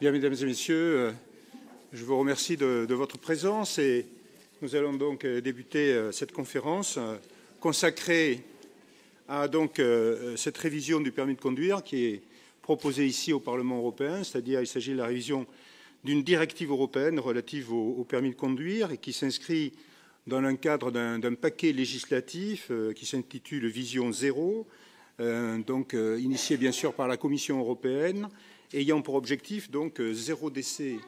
Bien, mesdames et messieurs, je vous remercie de votre présence et nous allons donc débuter cette conférence consacrée à cette révision du permis de conduire qui est proposée ici au Parlement européen, c'est-à-dire il s'agit de la révision d'une directive européenne relative au permis de conduire et qui s'inscrit dans le cadre d'un paquet législatif qui s'intitule Vision Zéro, initié bien sûr par la Commission européenne, ayant pour objectif donc zéro décès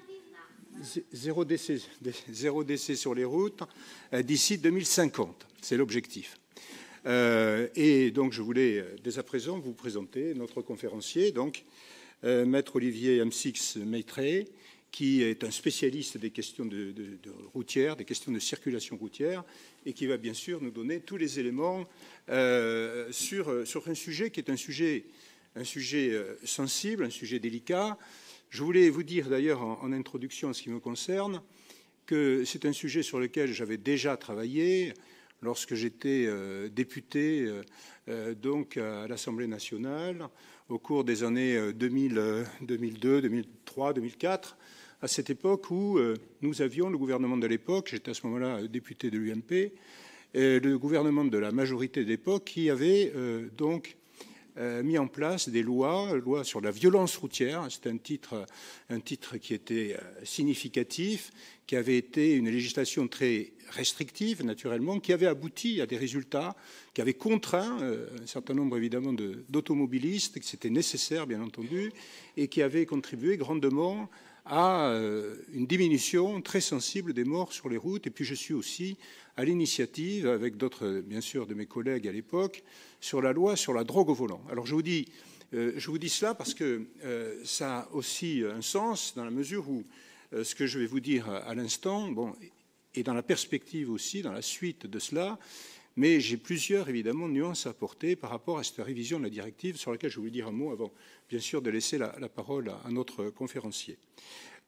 sur les routes d'ici 2050. C'est l'objectif. Et donc je voulais dès à présent vous présenter notre conférencier, Maître Olivier Amsix-Maitré, qui est un spécialiste des questions de routières, des questions de circulation routière, et qui va bien sûr nous donner tous les éléments sur un sujet qui est un sujet sensible, un sujet délicat. Je voulais vous dire d'ailleurs en introduction en ce qui me concerne que c'est un sujet sur lequel j'avais déjà travaillé lorsque j'étais député à l'Assemblée nationale au cours des années 2002, 2003, 2004, à cette époque où nous avions le gouvernement de l'époque, j'étais à ce moment-là député de l'UMP, le gouvernement de la majorité de l'époque qui avait mis en place des lois sur la violence routière. C'était un titre qui était significatif, qui avait été une législation très restrictive, naturellement, qui avait abouti à des résultats, qui avait contraint un certain nombre, évidemment, d'automobilistes, que c'était nécessaire, bien entendu, et qui avait contribué grandement à une diminution très sensible des morts sur les routes. Et puis je suis aussi à l'initiative, avec d'autres, bien sûr, de mes collègues à l'époque, sur la loi sur la drogue au volant. Alors je vous dis cela parce que ça a aussi un sens dans la mesure où ce que je vais vous dire à l'instant, est dans la perspective aussi, dans la suite de cela, mais j'ai plusieurs, évidemment, nuances à apporter par rapport à cette révision de la directive sur laquelle je voulais dire un mot avant, bien sûr, de laisser la parole à notre conférencier.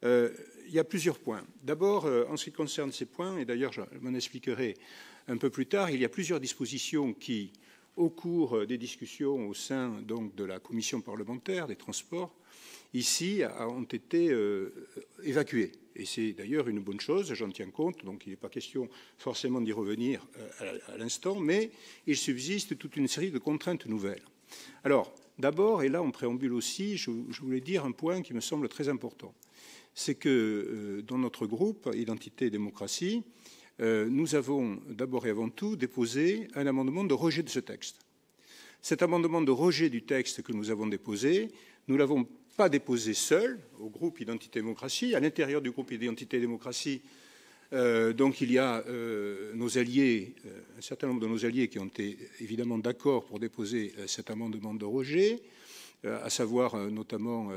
Il y a plusieurs points. D'abord, en ce qui concerne ces points, et d'ailleurs je m'en expliquerai un peu plus tard, il y a plusieurs dispositions qui, au cours des discussions au sein de la commission parlementaire des transports, ici, ont été évacuées. Et c'est d'ailleurs une bonne chose, j'en tiens compte, donc il n'est pas question forcément d'y revenir à l'instant, mais il subsiste toute une série de contraintes nouvelles. Alors, d'abord, et là en préambule aussi, je voulais dire un point qui me semble très important. C'est que dans notre groupe Identité et Démocratie, nous avons d'abord et avant tout déposé un amendement de rejet de ce texte. Cet amendement de rejet du texte que nous avons déposé, nous ne l'avons pas déposé seul au groupe Identité et Démocratie. À l'intérieur du groupe Identité et Démocratie, il y a nos alliés, un certain nombre de nos alliés qui ont été évidemment d'accord pour déposer cet amendement de rejet, à savoir notamment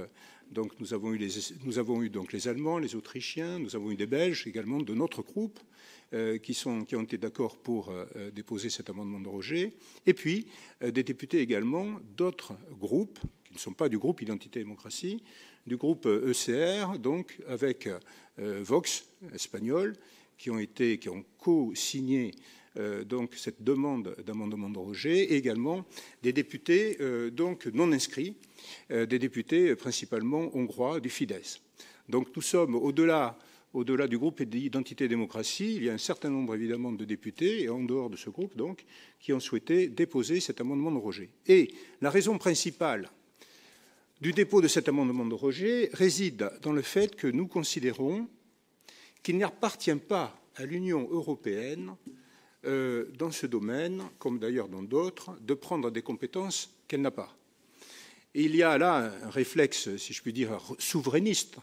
nous avons eu les Allemands, les Autrichiens, nous avons eu des Belges également de notre groupe qui ont été d'accord pour déposer cet amendement de rejet, et puis des députés également d'autres groupes qui ne sont pas du groupe Identité et Démocratie, du groupe ECR, donc avec Vox espagnol, qui ont co-signé cette demande d'amendement de rejet, et également des députés non inscrits, des députés principalement hongrois du Fidesz. Donc nous sommes au-delà du groupe d'Identité et Démocratie, il y a un certain nombre évidemment de députés, et en dehors de ce groupe qui ont souhaité déposer cet amendement de rejet. Et la raison principale du dépôt de cet amendement de rejet réside dans le fait que nous considérons qu'il n'appartient pas à l'Union européenne, dans ce domaine, comme d'ailleurs dans d'autres, de prendre des compétences qu'elle n'a pas. Et il y a là un réflexe, si je puis dire, souverainiste,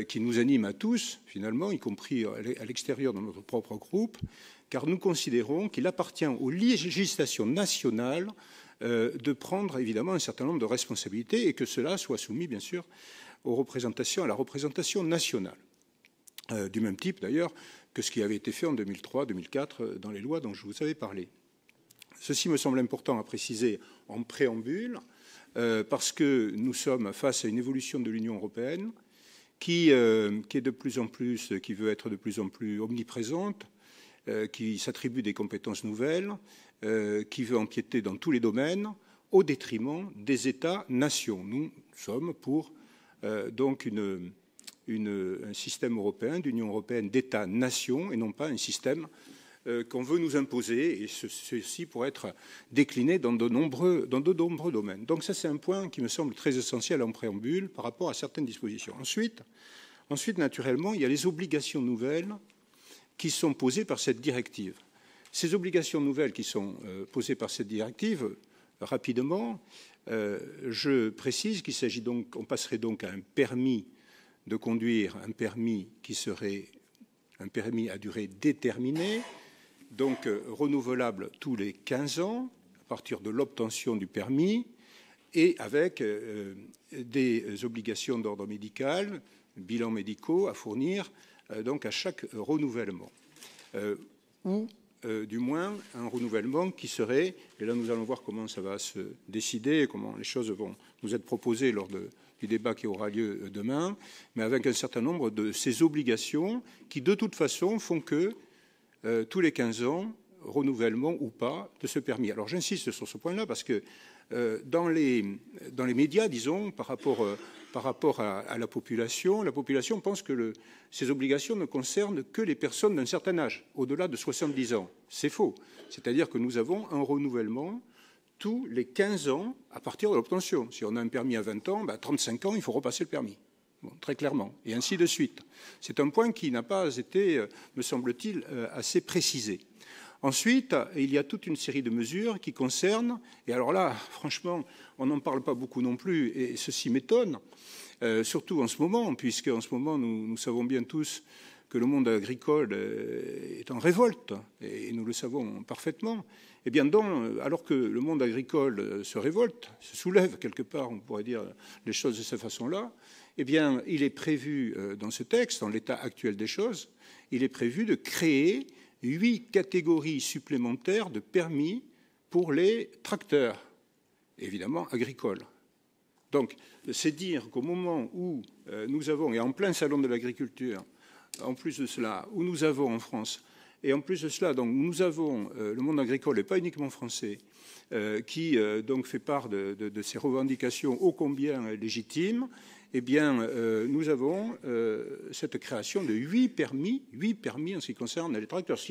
qui nous anime à tous, finalement, y compris à l'extérieur de notre propre groupe, car nous considérons qu'il appartient aux législations nationales de prendre évidemment un certain nombre de responsabilités et que cela soit soumis, bien sûr, à la représentation nationale. Du même type, d'ailleurs, que ce qui avait été fait en 2003-2004 dans les lois dont je vous avais parlé. Ceci me semble important à préciser en préambule, parce que nous sommes face à une évolution de l'Union européenne qui est de plus en plus, qui veut être de plus en plus omniprésente, qui s'attribue des compétences nouvelles, qui veut empiéter dans tous les domaines, au détriment des États-nations. Nous sommes pour donc un système européen, d'Union européenne d'États-nations, et non pas un système qu'on veut nous imposer, et ceci pourrait être décliné dans de nombreux domaines. Donc ça, c'est un point qui me semble très essentiel en préambule par rapport à certaines dispositions. Ensuite, naturellement, il y a les obligations nouvelles qui sont posées par cette directive. Ces obligations nouvelles qui sont posées par cette directive, rapidement, je précise qu'il s'agit donc, on passerait donc à un permis de conduire, un permis qui serait un permis à durée déterminée, donc renouvelable tous les 15 ans, à partir de l'obtention du permis, et avec des obligations d'ordre médical, bilans médicaux à fournir donc à chaque renouvellement. Ou du moins un renouvellement qui serait, et là nous allons voir comment ça va se décider, comment les choses vont nous être proposées lors du débat qui aura lieu demain, mais avec un certain nombre de ces obligations qui de toute façon font que tous les 15 ans, renouvellement ou pas de ce permis. Alors j'insiste sur ce point-là parce que dans les médias, disons, par rapport à la population pense que ces obligations ne concernent que les personnes d'un certain âge, au-delà de 70 ans. C'est faux. C'est-à-dire que nous avons un renouvellement tous les 15 ans à partir de l'obtention. Si on a un permis à 20 ans, 35 ans, il faut repasser le permis. Bon, très clairement, et ainsi de suite. C'est un point qui n'a pas été, me semble-t-il, assez précisé. Ensuite, il y a toute une série de mesures qui concernent, et alors là, franchement, on n'en parle pas beaucoup non plus, et ceci m'étonne, surtout en ce moment, puisque en ce moment, nous savons bien tous que le monde agricole est en révolte, et nous le savons parfaitement. Eh bien, alors que le monde agricole se révolte, se soulève quelque part, on pourrait dire les choses de cette façon-là, eh bien, il est prévu dans ce texte, dans l'état actuel des choses, il est prévu de créer 8 catégories supplémentaires de permis pour les tracteurs, évidemment agricoles. Donc, c'est dire qu'au moment où nous avons, et en plein salon de l'agriculture, en plus de cela, où nous avons en France, et en plus de cela, donc, nous avons le monde agricole, et pas uniquement français, qui donc fait part de ces revendications ô combien légitimes, eh bien, nous avons cette création de 8 permis en ce qui concerne les tracteurs, ce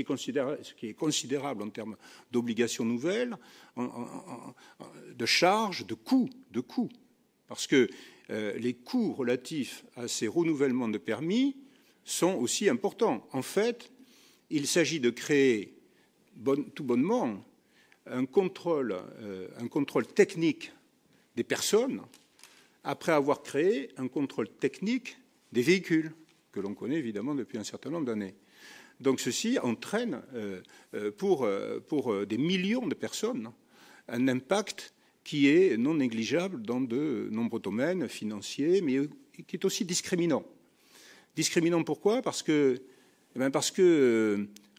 qui est considérable en termes d'obligations nouvelles, de charges, de coûts, parce que les coûts relatifs à ces renouvellements de permis sont aussi importants. En fait, il s'agit de créer tout bonnement un contrôle technique des personnes après avoir créé un contrôle technique des véhicules, que l'on connaît évidemment depuis un certain nombre d'années. Donc ceci entraîne pour des millions de personnes un impact qui est non négligeable dans de nombreux domaines financiers, mais qui est aussi discriminant. Discriminant pourquoi ? Parce que,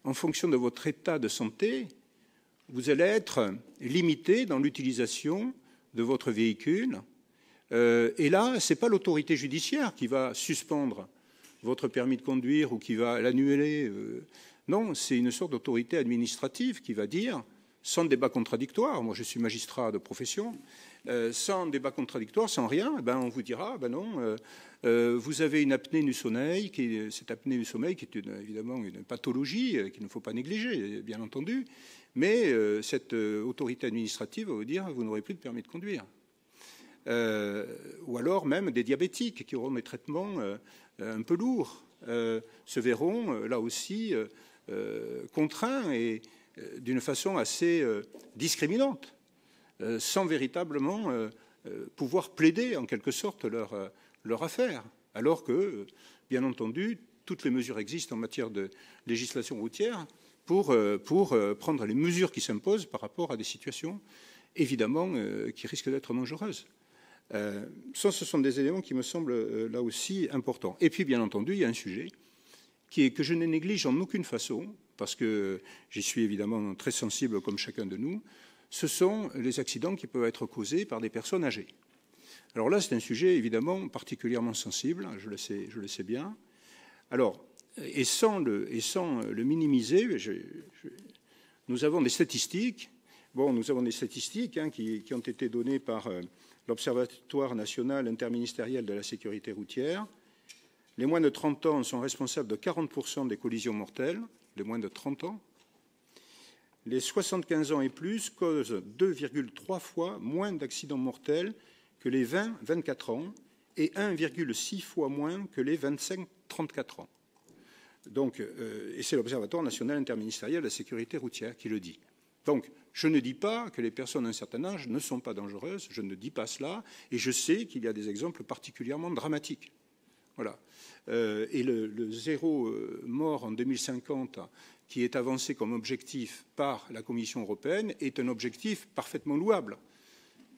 en fonction de votre état de santé, vous allez être limité dans l'utilisation de votre véhicule. Et là, ce n'est pas l'autorité judiciaire qui va suspendre votre permis de conduire ou qui va l'annuler. Non, c'est une sorte d'autorité administrative qui va dire, sans débat contradictoire, moi je suis magistrat de profession, sans débat contradictoire, sans rien, on vous dira, non, vous avez une apnée du sommeil, cette apnée du sommeil qui est évidemment une pathologie qu'il ne faut pas négliger, bien entendu, mais cette autorité administrative va vous dire, vous n'aurez plus de permis de conduire. Ou alors même des diabétiques qui auront des traitements un peu lourds se verront là aussi contraints et d'une façon assez discriminante, sans véritablement pouvoir plaider en quelque sorte leur affaire, alors que, bien entendu, toutes les mesures existent en matière de législation routière pour prendre les mesures qui s'imposent par rapport à des situations évidemment qui risquent d'être dangereuses. Ce sont des éléments qui me semblent là aussi importants. Et puis, bien entendu, il y a un sujet que je ne néglige en aucune façon, parce que j'y suis évidemment très sensible comme chacun de nous, ce sont les accidents qui peuvent être causés par des personnes âgées. Alors là, c'est un sujet évidemment particulièrement sensible, je le sais bien. Alors, et sans le minimiser, nous avons des statistiques. Bon, nous avons des statistiques qui ont été données par l'Observatoire national interministériel de la sécurité routière. Les moins de 30 ans sont responsables de 40% des collisions mortelles, les moins de 30 ans. Les 75 ans et plus causent 2,3 fois moins d'accidents mortels que les 20-24 ans et 1,6 fois moins que les 25-34 ans. Donc, et c'est l'Observatoire national interministériel de la sécurité routière qui le dit. Donc, je ne dis pas que les personnes d'un certain âge ne sont pas dangereuses, je ne dis pas cela, et je sais qu'il y a des exemples particulièrement dramatiques. Voilà. Et le zéro mort en 2050, qui est avancé comme objectif par la Commission européenne, est un objectif parfaitement louable.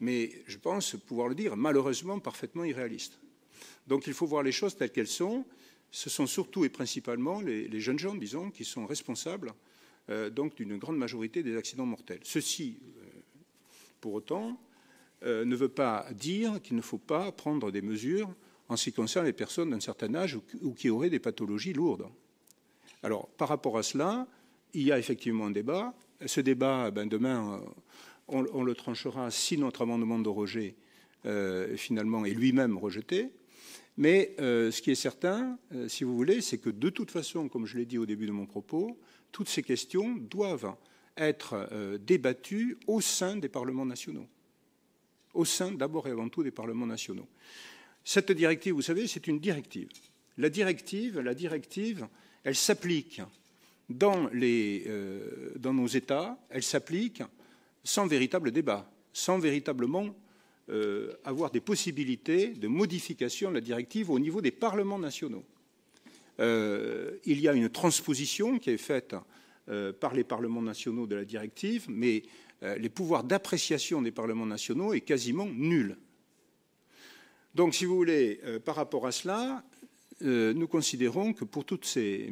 Mais je pense pouvoir le dire, malheureusement, parfaitement irréaliste. Donc il faut voir les choses telles qu'elles sont. Ce sont surtout et principalement les jeunes gens, disons, qui sont responsables donc d'une grande majorité des accidents mortels. Ceci, pour autant, ne veut pas dire qu'il ne faut pas prendre des mesures en ce qui concerne les personnes d'un certain âge ou qui auraient des pathologies lourdes. Alors, par rapport à cela, il y a effectivement un débat. Ce débat, demain, on le tranchera si notre amendement de rejet, finalement, est lui-même rejeté. Mais ce qui est certain, si vous voulez, c'est que de toute façon, comme je l'ai dit au début de mon propos, toutes ces questions doivent être débattues au sein des parlements nationaux. Au sein, d'abord et avant tout, des parlements nationaux. Cette directive, vous savez, c'est une directive. La directive, elle s'applique dans nos États, elle s'applique sans véritable débat, sans véritablement avoir des possibilités de modification de la directive au niveau des parlements nationaux. Il y a une transposition qui est faite par les parlements nationaux de la directive, mais les pouvoirs d'appréciation des parlements nationaux est quasiment nul. Donc, si vous voulez, par rapport à cela, nous considérons que pour toutes ces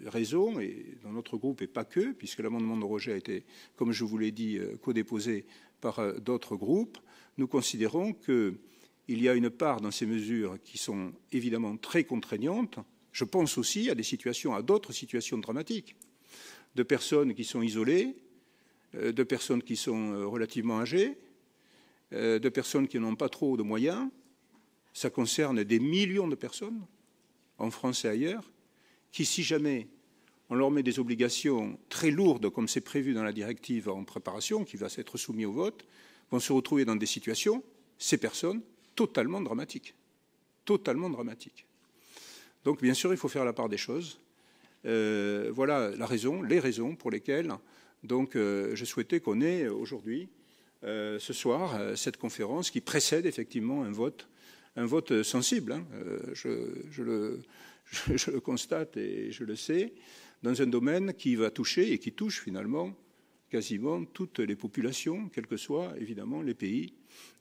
raisons, et dans notre groupe et pas que, puisque l'amendement de rejet a été, comme je vous l'ai dit, codéposé par d'autres groupes, nous considérons qu'il y a une part dans ces mesures qui sont évidemment très contraignantes. Je pense aussi à d'autres situations dramatiques, de personnes qui sont isolées, de personnes qui sont relativement âgées, de personnes qui n'ont pas trop de moyens. Ça concerne des millions de personnes, en France et ailleurs, qui, si jamais on leur met des obligations très lourdes, comme c'est prévu dans la directive en préparation, qui va s'être soumise au vote, vont se retrouver dans des situations, ces personnes, totalement dramatiques. Totalement dramatiques. Donc, bien sûr, il faut faire la part des choses. Voilà les raisons pour lesquelles donc, je souhaitais qu'on ait aujourd'hui, ce soir, cette conférence qui précède effectivement un vote sensible. Hein. Je le constate et je le sais, dans un domaine qui va toucher et qui touche finalement quasiment toutes les populations, quels que soient évidemment les pays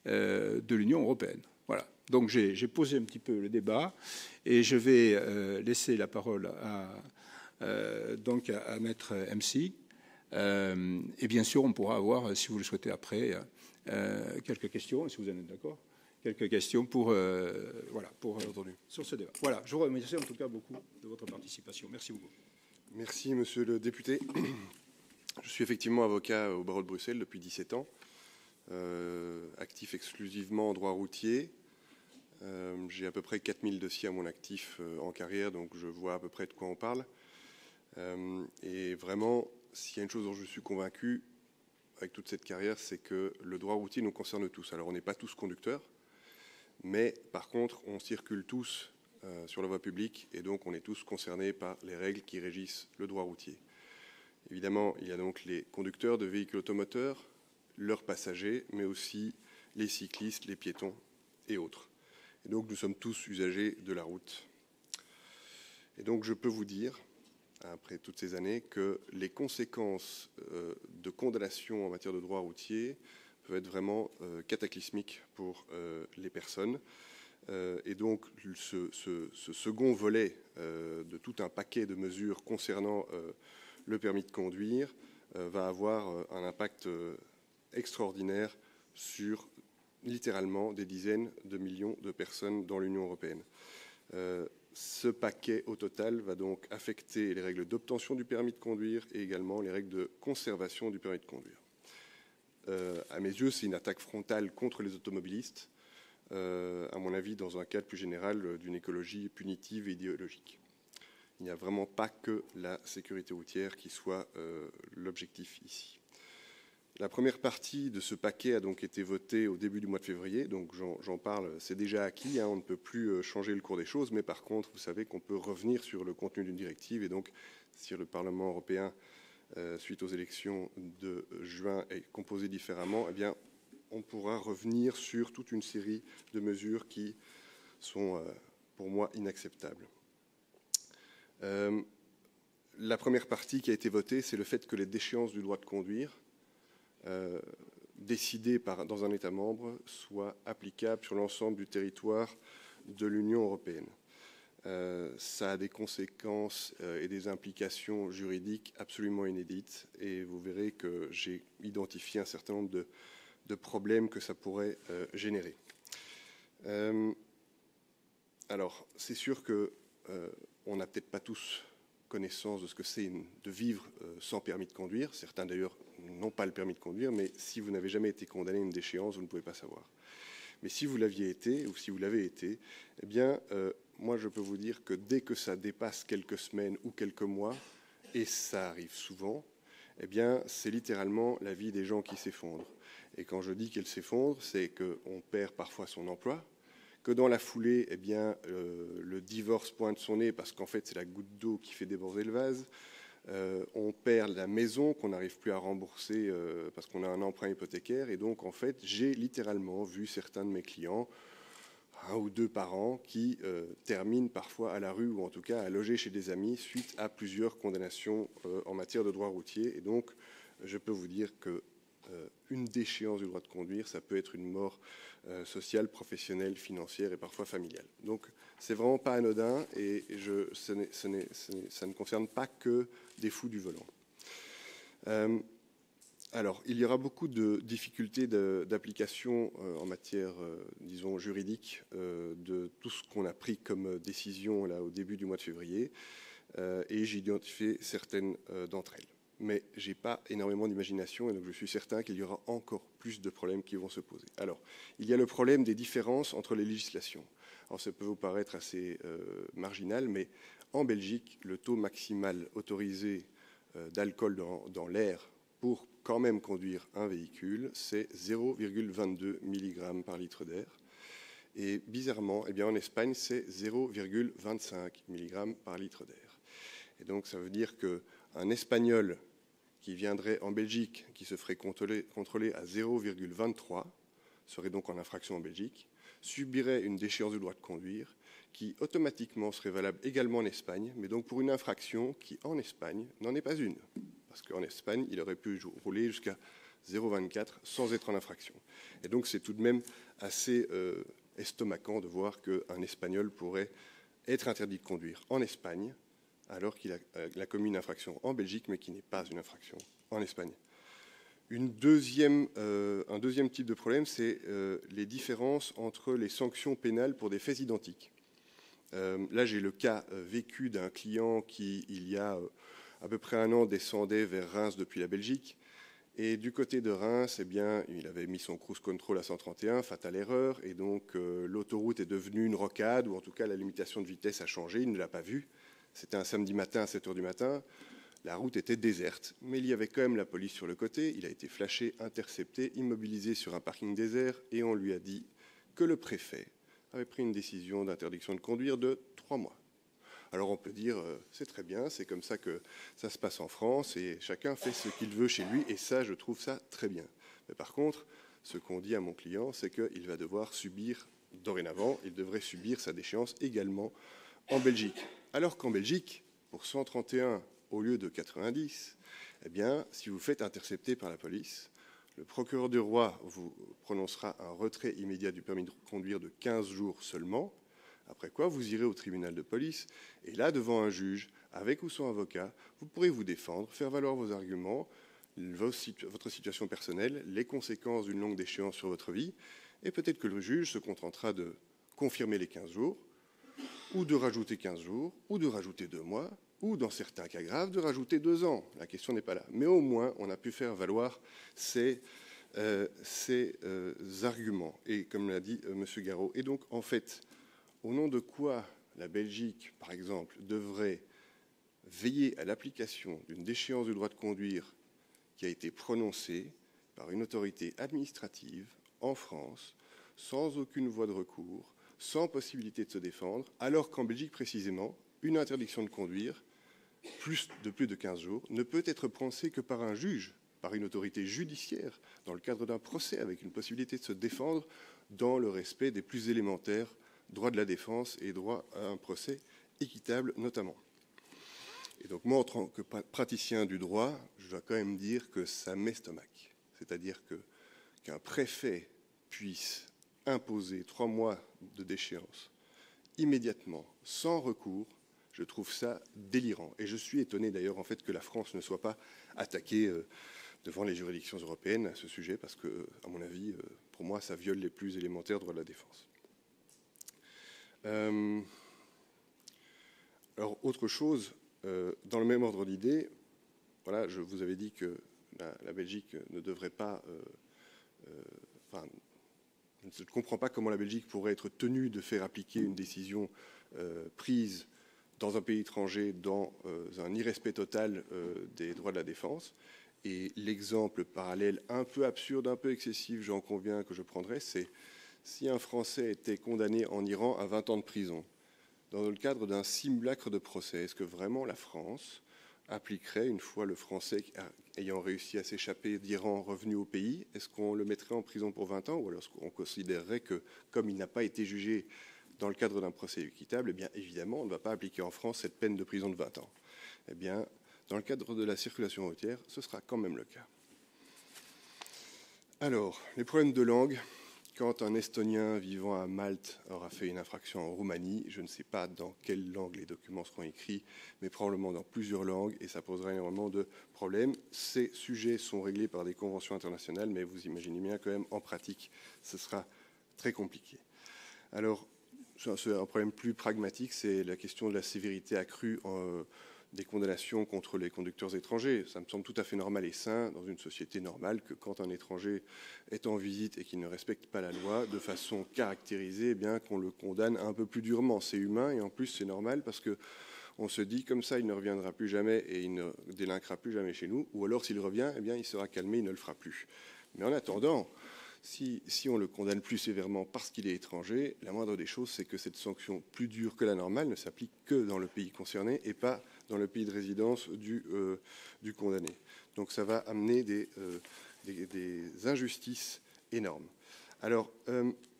de l'Union européenne. Voilà. Donc j'ai posé un petit peu le débat et je vais laisser la parole à Maître MC. Et bien sûr, on pourra avoir, si vous le souhaitez après, quelques questions, si vous en êtes d'accord, quelques questions pour sur ce débat. Voilà, je vous remercie en tout cas beaucoup de votre participation. Merci beaucoup. Merci, monsieur le député. Je suis effectivement avocat au barreau de Bruxelles depuis 17 ans, actif exclusivement en droit routier. J'ai à peu près 4000 dossiers à mon actif en carrière, donc je vois à peu près de quoi on parle. Et vraiment, s'il y a une chose dont je suis convaincu avec toute cette carrière, c'est que le droit routier nous concerne tous. Alors, on n'est pas tous conducteurs, mais par contre, on circule tous sur la voie publique et donc on est tous concernés par les règles qui régissent le droit routier. Évidemment, il y a donc les conducteurs de véhicules automoteurs, leurs passagers, mais aussi les cyclistes, les piétons et autres. Et donc, nous sommes tous usagers de la route. Et donc, je peux vous dire, après toutes ces années, que les conséquences de condamnation en matière de droit routier peuvent être vraiment cataclysmiques pour les personnes. Et donc, ce second volet de tout un paquet de mesures concernant le permis de conduire va avoir un impact extraordinaire sur littéralement des dizaines de millions de personnes dans l'Union européenne. Ce paquet, au total, va donc affecter les règles d'obtention du permis de conduire et également les règles de conservation du permis de conduire. à mes yeux, c'est une attaque frontale contre les automobilistes, à mon avis, dans un cadre plus général d'une écologie punitive et idéologique. Il n'y a vraiment pas que la sécurité routière qui soit l'objectif ici. La première partie de ce paquet a donc été votée au début du mois de février, donc j'en parle, c'est déjà acquis, hein, on ne peut plus changer le cours des choses, mais par contre, vous savez qu'on peut revenir sur le contenu d'une directive, et donc si le Parlement européen, suite aux élections de juin, est composé différemment, eh bien, on pourra revenir sur toute une série de mesures qui sont, pour moi, inacceptables. La première partie qui a été votée, c'est le fait que les déchéances du droit de conduire décidées dans un État membre soient applicables sur l'ensemble du territoire de l'Union européenne. Ça a des conséquences et des implications juridiques absolument inédites, et vous verrez que j'ai identifié un certain nombre de problèmes que ça pourrait générer. Alors, c'est sûr qu'on n'a peut-être pas tous connaissance de ce que c'est de vivre sans permis de conduire. Certains, d'ailleurs, n'ont pas le permis de conduire, mais si vous n'avez jamais été condamné à une déchéance, vous ne pouvez pas savoir. Mais si vous l'aviez été, ou si vous l'avez été, eh bien, moi, je peux vous dire que dès que ça dépasse quelques semaines ou quelques mois, et ça arrive souvent, eh bien, c'est littéralement la vie des gens qui s'effondre. Et quand je dis qu'elle s'effondre, c'est qu'on perd parfois son emploi, que dans la foulée, eh bien, le divorce pointe son nez parce qu'en fait, c'est la goutte d'eau qui fait déborder le vase. On perd la maison qu'on n'arrive plus à rembourser parce qu'on a un emprunt hypothécaire. Et donc, en fait, j'ai littéralement vu certains de mes clients, 1 ou 2 par an, qui terminent parfois à la rue ou en tout cas à loger chez des amis suite à plusieurs condamnations en matière de droit routier. Et donc, je peux vous dire que une déchéance du droit de conduire, ça peut être une mort sociale, professionnelle, financière et parfois familiale. Donc, c'est vraiment pas anodin et ça ne concerne pas que des fous du volant. Alors, il y aura beaucoup de difficultés d'application en matière, disons, juridique de tout ce qu'on a pris comme décision là, au début du mois de février, et j'ai identifié certaines d'entre elles. Mais je n'ai pas énormément d'imagination et donc je suis certain qu'il y aura encore plus de problèmes qui vont se poser. Alors, il y a le problème des différences entre les législations. Alors, ça peut vous paraître assez marginal, mais en Belgique, le taux maximal autorisé d'alcool dans l'air pour quand même conduire un véhicule, c'est 0,22 mg par litre d'air. Et bizarrement, eh bien, en Espagne, c'est 0,25 mg par litre d'air. Et donc, ça veut dire qu'un Espagnol qui viendrait en Belgique, qui se ferait contrôler à 0,23, serait donc en infraction en Belgique, subirait une déchéance du droit de conduire qui automatiquement serait valable également en Espagne, mais donc pour une infraction qui, en Espagne, n'en est pas une. Parce qu'en Espagne, il aurait pu rouler jusqu'à 0,24 sans être en infraction. Et donc, c'est tout de même assez estomacant de voir qu'un Espagnol pourrait être interdit de conduire en Espagne, alors qu'il a commis une infraction en Belgique, mais qui n'est pas une infraction en Espagne. Un deuxième type de problème, c'est les différences entre les sanctions pénales pour des faits identiques. Là, j'ai le cas vécu d'un client qui, il y a à peu près 1 an, descendait vers Reims depuis la Belgique. Et du côté de Reims, eh bien, il avait mis son cruise control à 131, fatale erreur, et donc l'autoroute est devenue une rocade, ou en tout cas la limitation de vitesse a changé, il ne l'a pas vue. C'était un samedi matin à 7 h du matin. La route était déserte, mais il y avait quand même la police sur le côté. Il a été flashé, intercepté, immobilisé sur un parking désert, et on lui a dit que le préfet avait pris une décision d'interdiction de conduire de 3 mois. Alors on peut dire, c'est très bien, c'est comme ça que ça se passe en France, et chacun fait ce qu'il veut chez lui, et ça, je trouve ça très bien. Mais par contre, ce qu'on dit à mon client, c'est qu'il va devoir subir, dorénavant, il devrait subir sa déchéance également en Belgique. Alors qu'en Belgique, pour 131 au lieu de 90, eh bien, si vous faites intercepter par la police, le procureur du roi vous prononcera un retrait immédiat du permis de conduire de 15 jours seulement, après quoi vous irez au tribunal de police, et là, devant un juge, avec ou sans avocat, vous pourrez vous défendre, faire valoir vos arguments, votre situation personnelle, les conséquences d'une longue déchéance sur votre vie, et peut-être que le juge se contentera de confirmer les 15 jours, ou de rajouter 15 jours, ou de rajouter 2 mois, ou dans certains cas graves, de rajouter 2 ans. La question n'est pas là. Mais au moins, on a pu faire valoir ces ces arguments, et comme l'a dit M. Garot. Et donc, en fait, au nom de quoi la Belgique, par exemple, devrait veiller à l'application d'une déchéance du droit de conduire qui a été prononcée par une autorité administrative en France, sans aucune voie de recours, sans possibilité de se défendre, alors qu'en Belgique, précisément, une interdiction de conduire de plus de 15 jours ne peut être prononcée que par un juge, par une autorité judiciaire, dans le cadre d'un procès, avec une possibilité de se défendre dans le respect des plus élémentaires droits de la défense et droit à un procès équitable notamment. Et donc moi, en tant que praticien du droit, je dois quand même dire que ça m'estomaque. C'est-à-dire qu'un préfet puisse imposer 3 mois de déchéance immédiatement, sans recours, je trouve ça délirant. Et je suis étonné d'ailleurs en fait que la France ne soit pas attaquée devant les juridictions européennes à ce sujet, parce que, à mon avis, pour moi, ça viole les plus élémentaires droits de la défense. Alors, autre chose, dans le même ordre d'idée, voilà, je vous avais dit que la Belgique ne devrait pas... je ne comprends pas comment la Belgique pourrait être tenue de faire appliquer une décision prise dans un pays étranger dans un irrespect total des droits de la défense. Et l'exemple parallèle un peu absurde, un peu excessif, j'en conviens, que je prendrais, c'est si un Français était condamné en Iran à 20 ans de prison, dans le cadre d'un simulacre de procès, est-ce que vraiment la France appliquerait, une fois le Français ayant réussi à s'échapper d'Iran revenu au pays, est-ce qu'on le mettrait en prison pour 20 ans, ou alors est-ce qu'on considérerait que, comme il n'a pas été jugé dans le cadre d'un procès équitable, eh bien évidemment, on ne va pas appliquer en France cette peine de prison de 20 ans. Eh bien, dans le cadre de la circulation routière, ce sera quand même le cas. Alors, les problèmes de langue. Quand un Estonien vivant à Malte aura fait une infraction en Roumanie, je ne sais pas dans quelle langue les documents seront écrits, mais probablement dans plusieurs langues, et ça posera énormément de problèmes. Ces sujets sont réglés par des conventions internationales, mais vous imaginez bien quand même, en pratique, ce sera très compliqué. Alors, un problème plus pragmatique, c'est la question de la sévérité accrue des condamnations contre les conducteurs étrangers. Ça me semble tout à fait normal et sain dans une société normale que quand un étranger est en visite et qu'il ne respecte pas la loi, de façon caractérisée, eh bien qu'on le condamne un peu plus durement. C'est humain et en plus c'est normal parce que on se dit comme ça il ne reviendra plus jamais et il ne délinquera plus jamais chez nous, ou alors s'il revient, eh bien il sera calmé, il ne le fera plus. Mais en attendant, si on le condamne plus sévèrement parce qu'il est étranger, la moindre des choses, c'est que cette sanction plus dure que la normale ne s'applique que dans le pays concerné et pas dans le pays de résidence du condamné. Donc ça va amener des injustices énormes. Alors,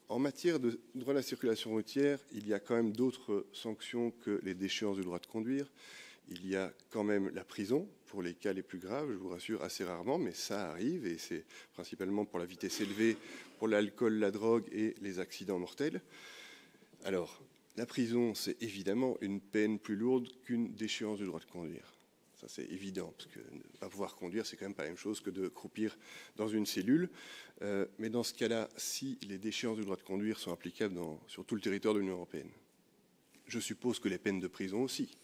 en matière de droit de la circulation routière, il y a quand même d'autres sanctions que les déchéances du droit de conduire. Il y a quand même la prison pour les cas les plus graves, je vous rassure, assez rarement, mais ça arrive, et c'est principalement pour la vitesse élevée, pour l'alcool, la drogue et les accidents mortels. Alors, la prison, c'est évidemment une peine plus lourde qu'une déchéance du droit de conduire. Ça, c'est évident, parce que ne pas pouvoir conduire, c'est quand même pas la même chose que de croupir dans une cellule. Mais dans ce cas-là, si les déchéances du droit de conduire sont applicables sur tout le territoire de l'Union européenne, je suppose que les peines de prison aussi.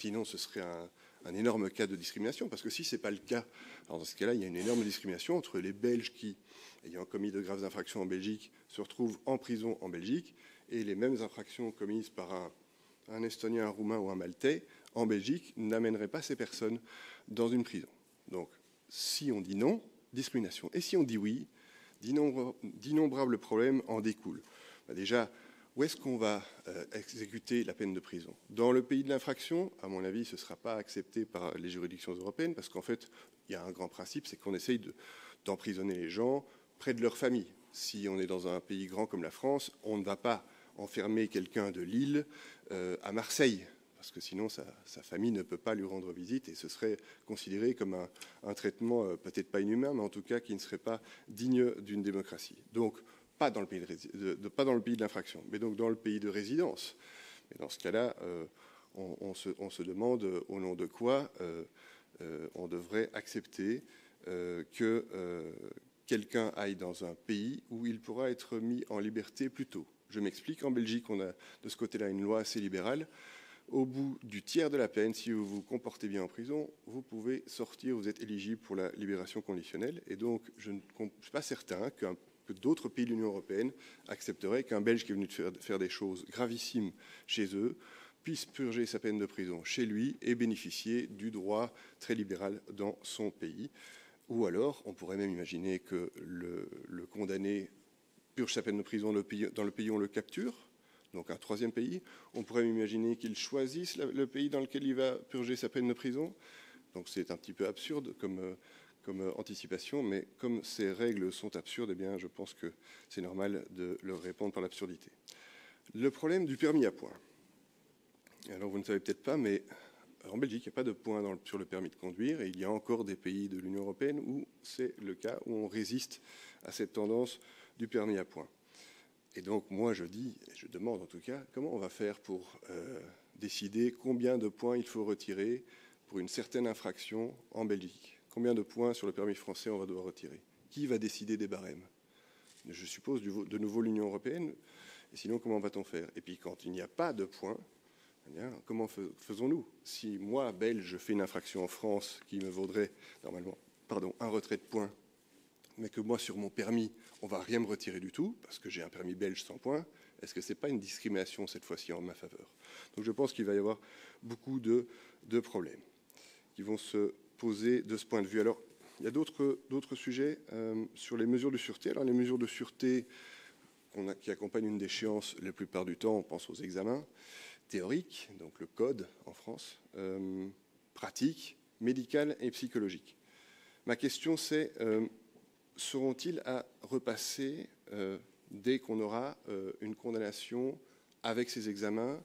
Sinon, ce serait un énorme cas de discrimination, parce que si ce n'est pas le cas, alors dans ce cas-là, il y a une énorme discrimination entre les Belges qui, ayant commis de graves infractions en Belgique, se retrouvent en prison en Belgique, et les mêmes infractions commises par un Estonien, un Roumain ou un Maltais en Belgique n'amèneraient pas ces personnes dans une prison. Donc, si on dit non, discrimination. Et si on dit oui, d'innombrables problèmes en découlent. Déjà, où est-ce qu'on va exécuter la peine de prison? Dans le pays de l'infraction, à mon avis, ce ne sera pas accepté par les juridictions européennes, parce qu'en fait, il y a un grand principe, c'est qu'on essaye d'emprisonner les gens près de leur famille. Si on est dans un pays grand comme la France, on ne va pas enfermer quelqu'un de Lille à Marseille, parce que sinon sa famille ne peut pas lui rendre visite, et ce serait considéré comme un traitement peut-être pas inhumain, mais en tout cas qui ne serait pas digne d'une démocratie. Donc, pas dans le pays de l'infraction, mais donc dans le pays de résidence. Et dans ce cas-là, on se demande au nom de quoi on devrait accepter que quelqu'un aille dans un pays où il pourra être mis en liberté plus tôt. Je m'explique. En Belgique, on a de ce côté-là une loi assez libérale. au bout du tiers de la peine, si vous vous comportez bien en prison, vous pouvez sortir, vous êtes éligible pour la libération conditionnelle. Et donc, je ne suis pas certain que d'autres pays de l'Union européenne accepteraient qu'un Belge qui est venu faire des choses gravissimes chez eux puisse purger sa peine de prison chez lui et bénéficier du droit très libéral dans son pays. Ou alors, on pourrait même imaginer que le condamné purge sa peine de prison dans le pays où on le capture, donc un troisième pays. On pourrait imaginer qu'il choisisse le pays dans lequel il va purger sa peine de prison. Donc c'est un petit peu absurde comme anticipation, mais comme ces règles sont absurdes, eh bien, je pense que c'est normal de leur répondre par l'absurdité. Le problème du permis à points. Alors vous ne savez peut-être pas, mais en Belgique, il n'y a pas de points sur le permis de conduire, et il y a encore des pays de l'Union européenne où c'est le cas, où on résiste à cette tendance du permis à points. Et donc, moi, je demande en tout cas, comment on va faire pour décider combien de points il faut retirer pour une certaine infraction en Belgique? Combien de points sur le permis français on va devoir retirer? Qui va décider des barèmes? Je suppose de nouveau l'Union européenne. Et sinon, comment va-t-on faire? Et puis, quand il n'y a pas de points, eh bien, comment faisons-nous? Si moi, Belge, je fais une infraction en France qui me vaudrait normalement un retrait de points, mais que moi, sur mon permis, on ne va rien me retirer du tout, parce que j'ai un permis belge sans points, est-ce que ce n'est pas une discrimination, cette fois-ci, en ma faveur? Donc je pense qu'il va y avoir beaucoup de problèmes qui vont se poser de ce point de vue. Alors, il y a d'autres sujets sur les mesures de sûreté. Alors, les mesures de sûreté qui accompagnent une déchéance, la plupart du temps, on pense aux examens théoriques, donc le code en France, pratique, médicale et psychologique. Ma question, c'est... seront-ils à repasser dès qu'on aura une condamnation avec ces examens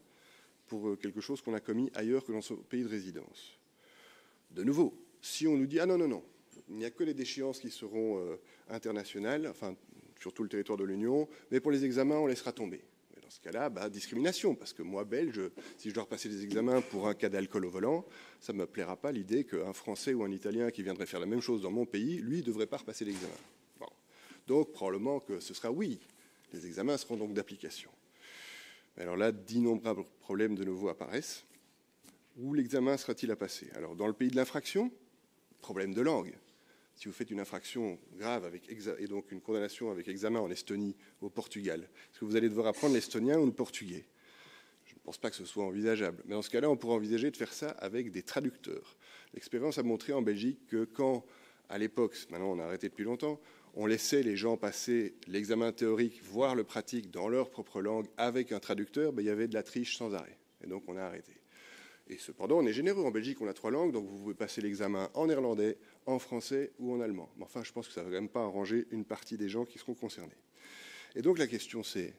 pour quelque chose qu'on a commis ailleurs que dans son pays de résidence? De nouveau, si on nous dit « Ah non, non, non, il n'y a que les déchéances qui seront internationales, enfin, sur tout le territoire de l'Union, mais pour les examens, on laissera tomber. » Dans ce cas-là, discrimination, parce que moi, Belge, si je dois repasser des examens pour un cas d'alcool au volant, ça ne me plaira pas l'idée qu'un Français ou un Italien qui viendrait faire la même chose dans mon pays, lui, ne devrait pas repasser l'examen. Bon. Donc, probablement que ce sera oui. Les examens seront donc d'application. Alors là, d'innombrables problèmes de nouveau apparaissent. Où l'examen sera-t-il à passer? Alors, dans le pays de l'infraction, problème de langue. Si vous faites une infraction grave et donc une condamnation avec examen en Estonie ou au Portugal, est-ce que vous allez devoir apprendre l'estonien ou le portugais? Je ne pense pas que ce soit envisageable. Mais dans ce cas-là, on pourrait envisager de faire ça avec des traducteurs. L'expérience a montré en Belgique que quand, à l'époque, maintenant on a arrêté depuis longtemps, on laissait les gens passer l'examen théorique, voire le pratique dans leur propre langue avec un traducteur, il y avait de la triche sans arrêt. Et donc on a arrêté. Et cependant, on est généreux. En Belgique, on a 3 langues, donc vous pouvez passer l'examen en néerlandais, en français ou en allemand. Mais enfin, je pense que ça ne va quand même pas arranger une partie des gens qui seront concernés. Et donc la question, c'est,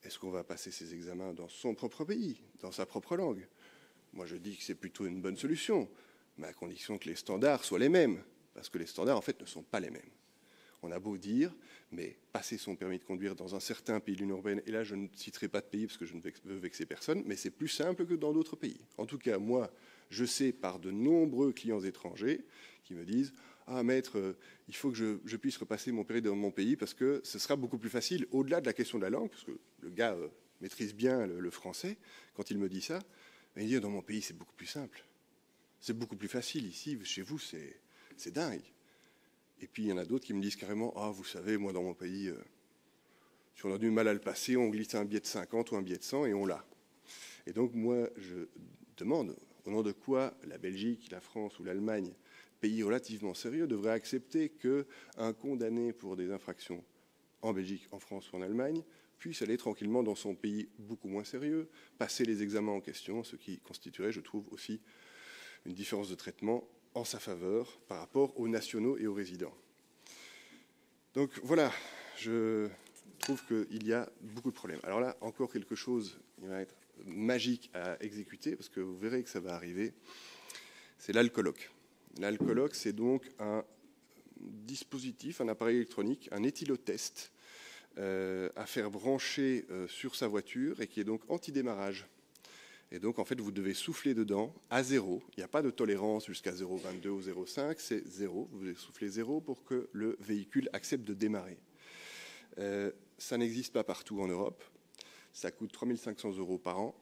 est-ce qu'on va passer ces examens dans son propre pays, dans sa propre langue? Moi, je dis que c'est plutôt une bonne solution, mais à condition que les standards soient les mêmes, parce que les standards, en fait, ne sont pas les mêmes. On a beau dire, mais passer son permis de conduire dans un certain pays de l'Union européenne, et là je ne citerai pas de pays parce que je ne veux vexer personne, mais c'est plus simple que dans d'autres pays. En tout cas, moi, je sais par de nombreux clients étrangers qui me disent « Ah maître, il faut que je puisse repasser mon permis dans mon pays parce que ce sera beaucoup plus facile, au-delà de la question de la langue, parce que le gars maîtrise bien le français, quand il me dit ça, mais il dit « Dans mon pays, c'est beaucoup plus simple. C'est beaucoup plus facile. Ici, chez vous, c'est dingue. » Et puis, il y en a d'autres qui me disent carrément « Ah, vous savez, moi, dans mon pays, si on a du mal à le passer, on glisse un billet de 50 ou un billet de 100 et on l'a. » Et donc, moi, je demande, au nom de quoi la Belgique, la France ou l'Allemagne, pays relativement sérieux, devraient accepter qu'un condamné pour des infractions en Belgique, en France ou en Allemagne puisse aller tranquillement dans son pays beaucoup moins sérieux, passer les examens en question, ce qui constituerait, je trouve, aussi une différence de traitement en sa faveur par rapport aux nationaux et aux résidents. Donc voilà, je trouve qu'il y a beaucoup de problèmes. Alors là, encore quelque chose qui va être magique à exécuter, parce que vous verrez que ça va arriver, c'est l'alcoologue. L'alcoologue, c'est donc un dispositif, un appareil électronique, un éthylotest à faire brancher sur sa voiture et qui est donc anti-démarrage. Et donc, en fait, vous devez souffler dedans à 0. Il n'y a pas de tolérance jusqu'à 0,22 ou 0,5, c'est 0. Vous devez souffler 0 pour que le véhicule accepte de démarrer. Ça n'existe pas partout en Europe. Ça coûte 3 500 € par an.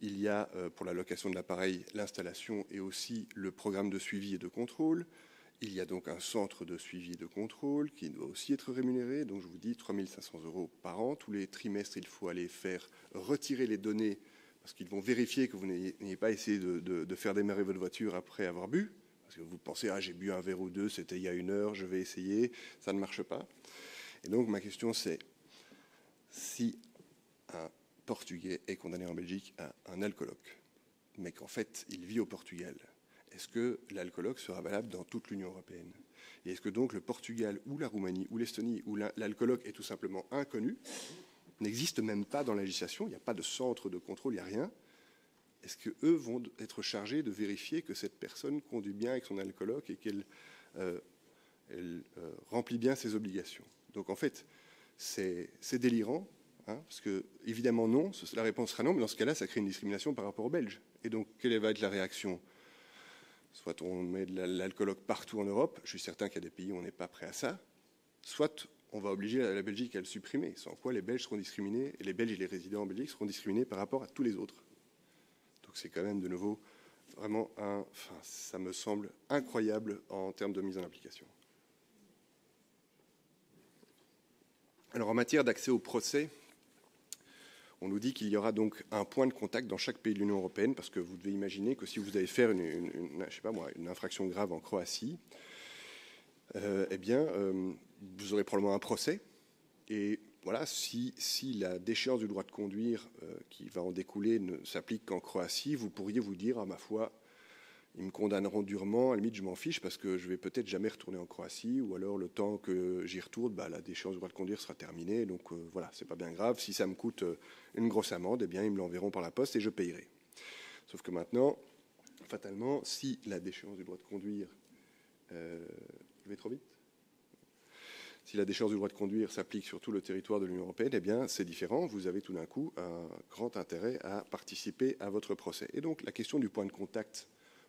Il y a, pour la location de l'appareil, l'installation et aussi le programme de suivi et de contrôle. Il y a donc un centre de suivi et de contrôle qui doit aussi être rémunéré. Donc je vous dis 3 500 € par an. Tous les trimestres, il faut aller faire retirer les données parce qu'ils vont vérifier que vous n'ayez pas essayé de faire démarrer votre voiture après avoir bu. Parce que vous pensez, ah, j'ai bu un verre ou deux, c'était il y a 1 heure, je vais essayer. Ça ne marche pas. Et donc ma question c'est, si un Portugais est condamné en Belgique à un alcoologue, mais qu'en fait il vit au Portugal, est-ce que l'alcoologue sera valable dans toute l'Union européenne? Et est-ce que donc le Portugal ou la Roumanie ou l'Estonie, où l'alcoologue est tout simplement inconnu, n'existe même pas dans la législation, il n'y a pas de centre de contrôle, il n'y a rien, est-ce qu'eux vont être chargés de vérifier que cette personne conduit bien avec son alcoologue et qu'elle remplit bien ses obligations? Donc en fait, c'est délirant, hein, parce que évidemment non, la réponse sera non, mais dans ce cas-là, ça crée une discrimination par rapport aux Belges. Et donc, quelle va être la réaction? Soit on met de l'alcoologue partout en Europe, je suis certain qu'il y a des pays où on n'est pas prêt à ça, soit on va obliger la Belgique à le supprimer, sans quoi les Belges seront discriminés, et les Belges et les résidents en Belgique seront discriminés par rapport à tous les autres. Donc c'est quand même de nouveau vraiment ça me semble incroyable en termes de mise en application. Alors en matière d'accès au procès, on nous dit qu'il y aura donc un point de contact dans chaque pays de l'Union européenne, parce que vous devez imaginer que si vous allez faire une infraction grave en Croatie, vous aurez probablement un procès. Et voilà, si la déchéance du droit de conduire qui va en découler ne s'applique qu'en Croatie, vous pourriez vous dire, ma foi, ils me condamneront durement, à la limite je m'en fiche parce que je vais peut-être jamais retourner en Croatie, ou alors le temps que j'y retourne, la déchéance du droit de conduire sera terminée, donc voilà, c'est pas bien grave. Si ça me coûte une grosse amende, eh bien ils me l'enverront par la poste et je payerai. Sauf que maintenant, fatalement, si la déchéance du droit de conduire, je vais trop vite. Si la déchéance du droit de conduire s'applique sur tout le territoire de l'Union européenne, eh bien c'est différent. Vous avez tout d'un coup un grand intérêt à participer à votre procès. Et donc la question du point de contact.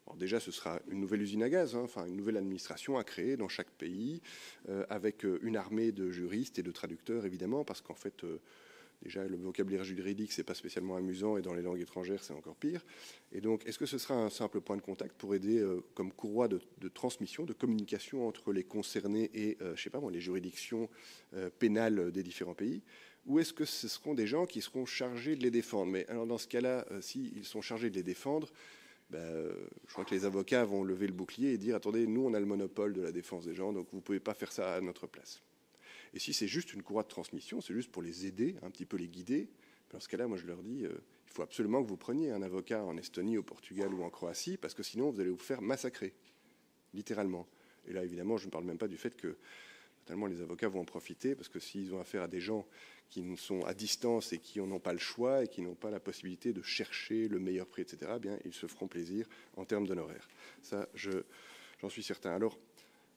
Alors déjà, ce sera une nouvelle usine à gaz, une nouvelle administration à créer dans chaque pays, avec une armée de juristes et de traducteurs, évidemment, parce qu'en fait, déjà, le vocabulaire juridique, c'est pas spécialement amusant, et dans les langues étrangères, c'est encore pire. Et donc, est-ce que ce sera un simple point de contact pour aider comme courroie de transmission, de communication entre les concernés et, les juridictions pénales des différents pays? Ou est-ce que ce seront des gens qui seront chargés de les défendre? Mais alors, dans ce cas-là, s'ils sont chargés de les défendre, je crois que les avocats vont lever le bouclier et dire « Attendez, nous, on a le monopole de la défense des gens, donc vous ne pouvez pas faire ça à notre place. » Et si c'est juste une courroie de transmission, c'est juste pour les aider, un petit peu les guider, dans ce cas-là, moi, je leur dis il faut absolument que vous preniez un avocat en Estonie, au Portugal ou en Croatie, parce que sinon, vous allez vous faire massacrer, littéralement. Et là, évidemment, je ne parle même pas du fait que totalement, les avocats vont en profiter, parce que s'ils ont affaire à des gens qui sont à distance et qui n'ont pas le choix et qui n'ont pas la possibilité de chercher le meilleur prix, etc., eh bien, ils se feront plaisir en termes d'honoraires. Ça, j'en suis certain. Alors,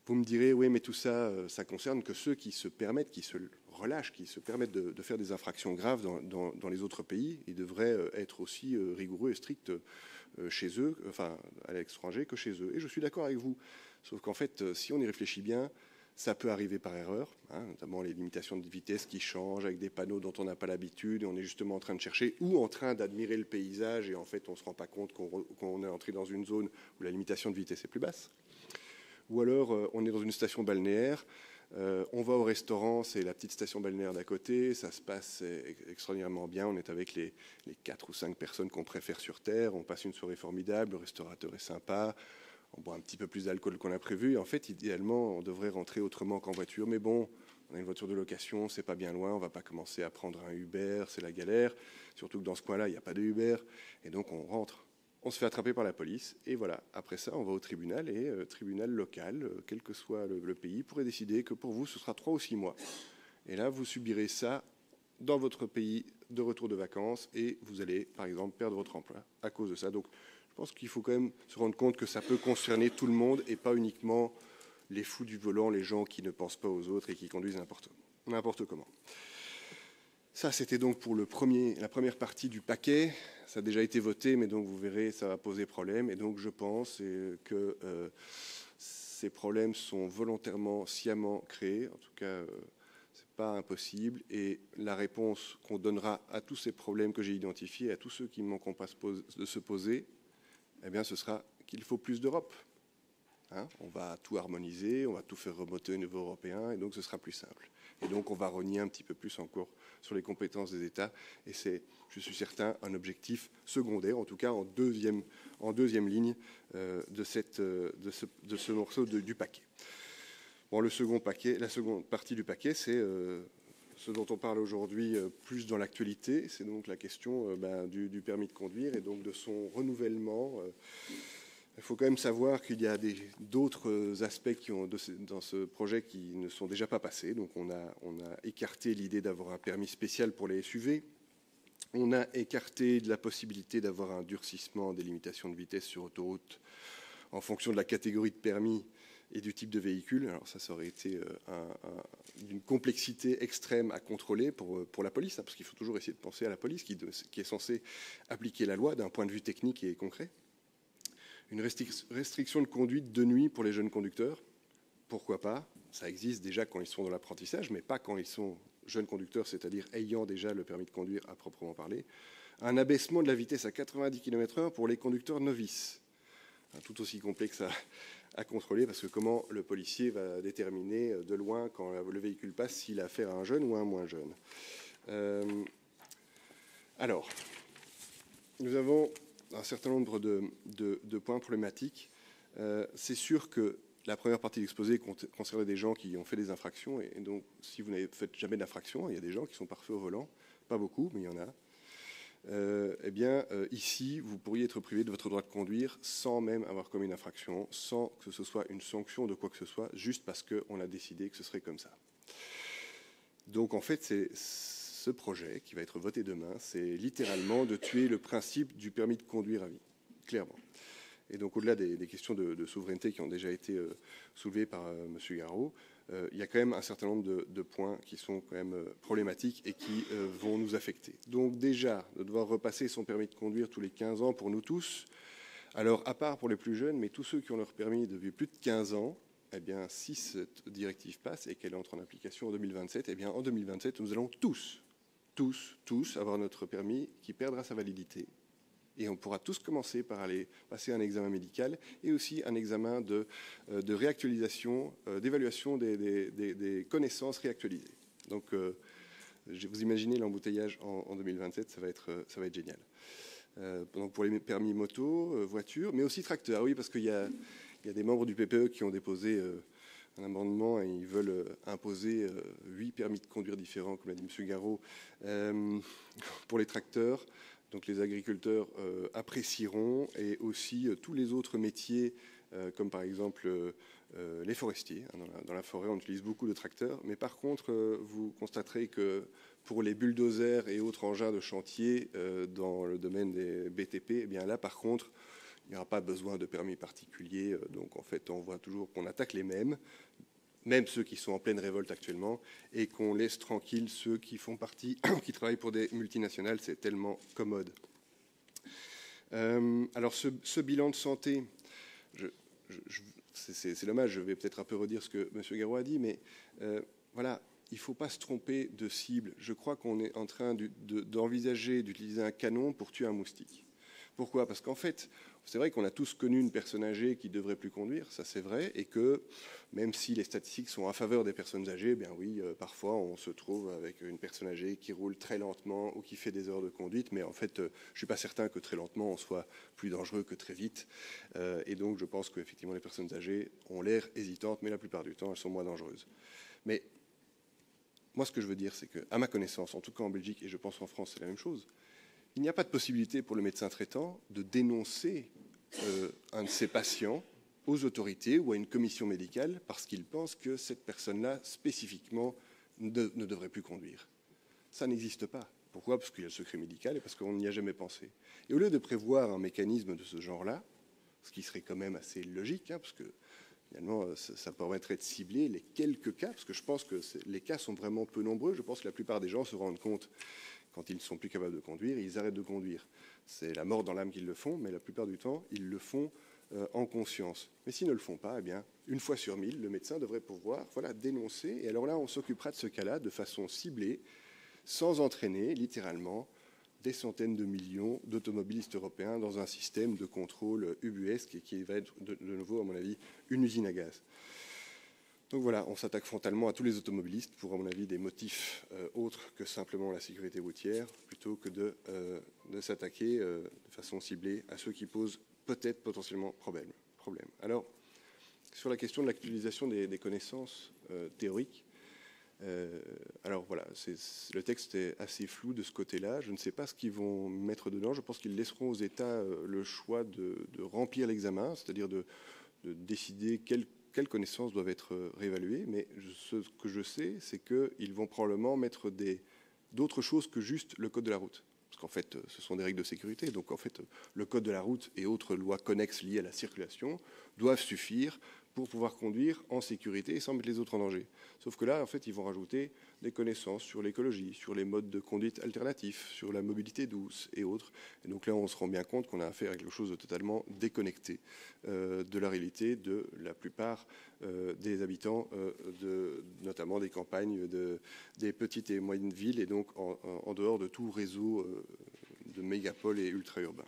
vous me direz, oui, mais tout ça, ça concerne que ceux qui se permettent, qui se relâchent, qui se permettent de faire des infractions graves dans les autres pays. Ils devraient être aussi rigoureux et stricts chez eux, à l'étranger, que chez eux. Et je suis d'accord avec vous. Sauf qu'en fait, si on y réfléchit bien, ça peut arriver par erreur, notamment les limitations de vitesse qui changent avec des panneaux dont on n'a pas l'habitude et on est justement en train de chercher ou en train d'admirer le paysage et en fait on ne se rend pas compte qu'on est entré dans une zone où la limitation de vitesse est plus basse. Ou alors on est dans une station balnéaire, on va au restaurant, c'est la petite station balnéaire d'à côté, ça se passe extraordinairement bien, on est avec les 4 ou 5 personnes qu'on préfère sur Terre, on passe une soirée formidable, le restaurateur est sympa, on boit un petit peu plus d'alcool qu'on a prévu. Et en fait, idéalement, on devrait rentrer autrement qu'en voiture. Mais bon, on a une voiture de location, c'est pas bien loin. On va pas commencer à prendre un Uber, c'est la galère. Surtout que dans ce coin-là, il n'y a pas de Uber. Et donc, on rentre. On se fait attraper par la police. Et voilà, après ça, on va au tribunal. Et tribunal local, quel que soit le pays, pourrait décider que pour vous, ce sera 3 ou 6 mois. Et là, vous subirez ça dans votre pays de retour de vacances. Et vous allez, par exemple, perdre votre emploi à cause de ça. Donc, je pense qu'il faut quand même se rendre compte que ça peut concerner tout le monde et pas uniquement les fous du volant, les gens qui ne pensent pas aux autres et qui conduisent n'importe comment. Ça, c'était donc pour la première partie du paquet. Ça a déjà été voté, mais donc vous verrez, ça va poser problème. Et donc je pense que ces problèmes sont volontairement, sciemment créés. En tout cas, pas impossible. Et la réponse qu'on donnera à tous ces problèmes que j'ai identifiés, à tous ceux qui ne manqueront pas de se poser, eh bien, ce sera qu'il faut plus d'Europe. Hein, on va tout harmoniser, on va tout faire remonter au niveau européen, et donc ce sera plus simple. Et donc on va renier un petit peu plus encore sur les compétences des États, et c'est, je suis certain, un objectif secondaire, en tout cas en deuxième ligne de ce morceau du paquet. Bon, la seconde partie du paquet, c'est ce dont on parle aujourd'hui plus dans l'actualité, c'est donc la question du permis de conduire et donc de son renouvellement. Il faut quand même savoir qu'il y a d'autres aspects dans ce projet qui ne sont déjà pas passés. Donc on a écarté l'idée d'avoir un permis spécial pour les SUV. On a écarté de la possibilité d'avoir un durcissement des limitations de vitesse sur autoroute en fonction de la catégorie de permis et du type de véhicule. Alors ça aurait été d'une complexité extrême à contrôler pour la police, hein, parce qu'il faut toujours essayer de penser à la police qui est censée appliquer la loi d'un point de vue technique et concret. Une restriction de conduite de nuit pour les jeunes conducteurs, pourquoi pas? Ça existe déjà quand ils sont dans l'apprentissage, mais pas quand ils sont jeunes conducteurs, c'est-à-dire ayant déjà le permis de conduire à proprement parler. Un abaissement de la vitesse à 90 km/h pour les conducteurs novices. Tout aussi complexe à contrôler, parce que comment le policier va déterminer de loin, quand le véhicule passe, s'il a affaire à un jeune ou à un moins jeune. Alors, nous avons un certain nombre de points problématiques. C'est sûr que la première partie de l'exposé concernait des gens qui ont fait des infractions. Et donc, si vous n'avez fait jamais d'infraction, il y a des gens qui sont parfaits au volant. Pas beaucoup, mais il y en a. Ici, vous pourriez être privé de votre droit de conduire sans même avoir commis une infraction, sans que ce soit une sanction de quoi que ce soit, juste parce qu'on a décidé que ce serait comme ça. Donc, en fait, c'est ce projet qui va être voté demain, c'est littéralement de tuer le principe du permis de conduire à vie, clairement. Et donc, au-delà des questions de souveraineté qui ont déjà été soulevées par M. Garot, il y a quand même un certain nombre de points qui sont quand même problématiques et qui vont nous affecter. Donc, déjà, de devoir repasser son permis de conduire tous les 15 ans pour nous tous, alors, à part pour les plus jeunes, mais tous ceux qui ont leur permis depuis plus de 15 ans, eh bien, si cette directive passe et qu'elle entre en application en 2027, eh bien, en 2027, nous allons tous avoir notre permis qui perdra sa validité. Et on pourra tous commencer par aller passer un examen médical et aussi un examen de réactualisation, d'évaluation des connaissances réactualisées. Donc, vous imaginez l'embouteillage en 2027, ça va être génial. Donc pour les permis moto, voitures, mais aussi tracteurs, oui, parce qu'il y a des membres du PPE qui ont déposé un amendement et ils veulent imposer 8 permis de conduire différents, comme l'a dit M. Garot, pour les tracteurs. Donc les agriculteurs apprécieront, et aussi tous les autres métiers, comme par exemple les forestiers. Dans la forêt, on utilise beaucoup de tracteurs, mais par contre, vous constaterez que pour les bulldozers et autres engins de chantier dans le domaine des BTP, eh bien là, par contre, il n'y aura pas besoin de permis particulier. Donc, en fait, on voit toujours qu'on attaque les mêmes ceux qui sont en pleine révolte actuellement, et qu'on laisse tranquilles ceux qui font partie, qui travaillent pour des multinationales. C'est tellement commode. Alors, ce bilan de santé, c'est dommage, je vais peut-être un peu redire ce que M. Garot a dit, mais voilà, il ne faut pas se tromper de cible. Je crois qu'on est en train d'envisager d'utiliser un canon pour tuer un moustique. Pourquoi? Parce qu'en fait, c'est vrai qu'on a tous connu une personne âgée qui ne devrait plus conduire, ça c'est vrai, et que même si les statistiques sont en faveur des personnes âgées, bien oui, parfois on se trouve avec une personne âgée qui roule très lentement ou qui fait des heures de conduite, mais en fait, je ne suis pas certain que très lentement on soit plus dangereux que très vite. Et donc je pense qu'effectivement les personnes âgées ont l'air hésitantes, mais la plupart du temps elles sont moins dangereuses. Mais moi ce que je veux dire, c'est qu'à ma connaissance, en tout cas en Belgique, et je pense en France c'est la même chose, il n'y a pas de possibilité pour le médecin traitant de dénoncer un de ses patients aux autorités ou à une commission médicale parce qu'il pense que cette personne-là, spécifiquement, ne devrait plus conduire. Ça n'existe pas. Pourquoi? Parce qu'il y a le secret médical et parce qu'on n'y a jamais pensé. Et au lieu de prévoir un mécanisme de ce genre-là, ce qui serait quand même assez logique, hein, parce que finalement, ça permettrait de cibler les quelques cas, parce que je pense que les cas sont vraiment peu nombreux. Je pense que la plupart des gens se rendent compte quand ils ne sont plus capables de conduire, ils arrêtent de conduire. C'est la mort dans l'âme qu'ils le font, mais la plupart du temps, ils le font en conscience. Mais s'ils ne le font pas, eh bien, une fois sur 1000, le médecin devrait pouvoir dénoncer. Et alors là, on s'occupera de ce cas-là de façon ciblée, sans entraîner littéralement des centaines de millions d'automobilistes européens dans un système de contrôle ubuesque et qui va être de nouveau, à mon avis, une usine à gaz. Donc voilà, on s'attaque frontalement à tous les automobilistes pour, à mon avis, des motifs autres que simplement la sécurité routière, plutôt que de s'attaquer de façon ciblée à ceux qui posent peut-être potentiellement problème. Alors, sur la question de l'actualisation des connaissances théoriques, alors voilà, le texte est assez flou de ce côté-là. Je ne sais pas ce qu'ils vont mettre dedans. Je pense qu'ils laisseront aux États le choix de remplir l'examen, c'est-à-dire de décider quelles connaissances doivent être réévaluées. Mais ce que je sais, c'est qu'ils vont probablement mettre d'autres choses que juste le code de la route. Parce qu'en fait, ce sont des règles de sécurité. Donc en fait, le code de la route et autres lois connexes liées à la circulation doivent suffire pour pouvoir conduire en sécurité et sans mettre les autres en danger. Sauf que là, en fait, ils vont rajouter des connaissances sur l'écologie, sur les modes de conduite alternatifs, sur la mobilité douce et autres. Et donc là, on se rend bien compte qu'on a affaire à quelque chose de totalement déconnecté de la réalité de la plupart des habitants, notamment des campagnes, des petites et moyennes villes, et donc en dehors de tout réseau de mégapoles et ultra-urbains.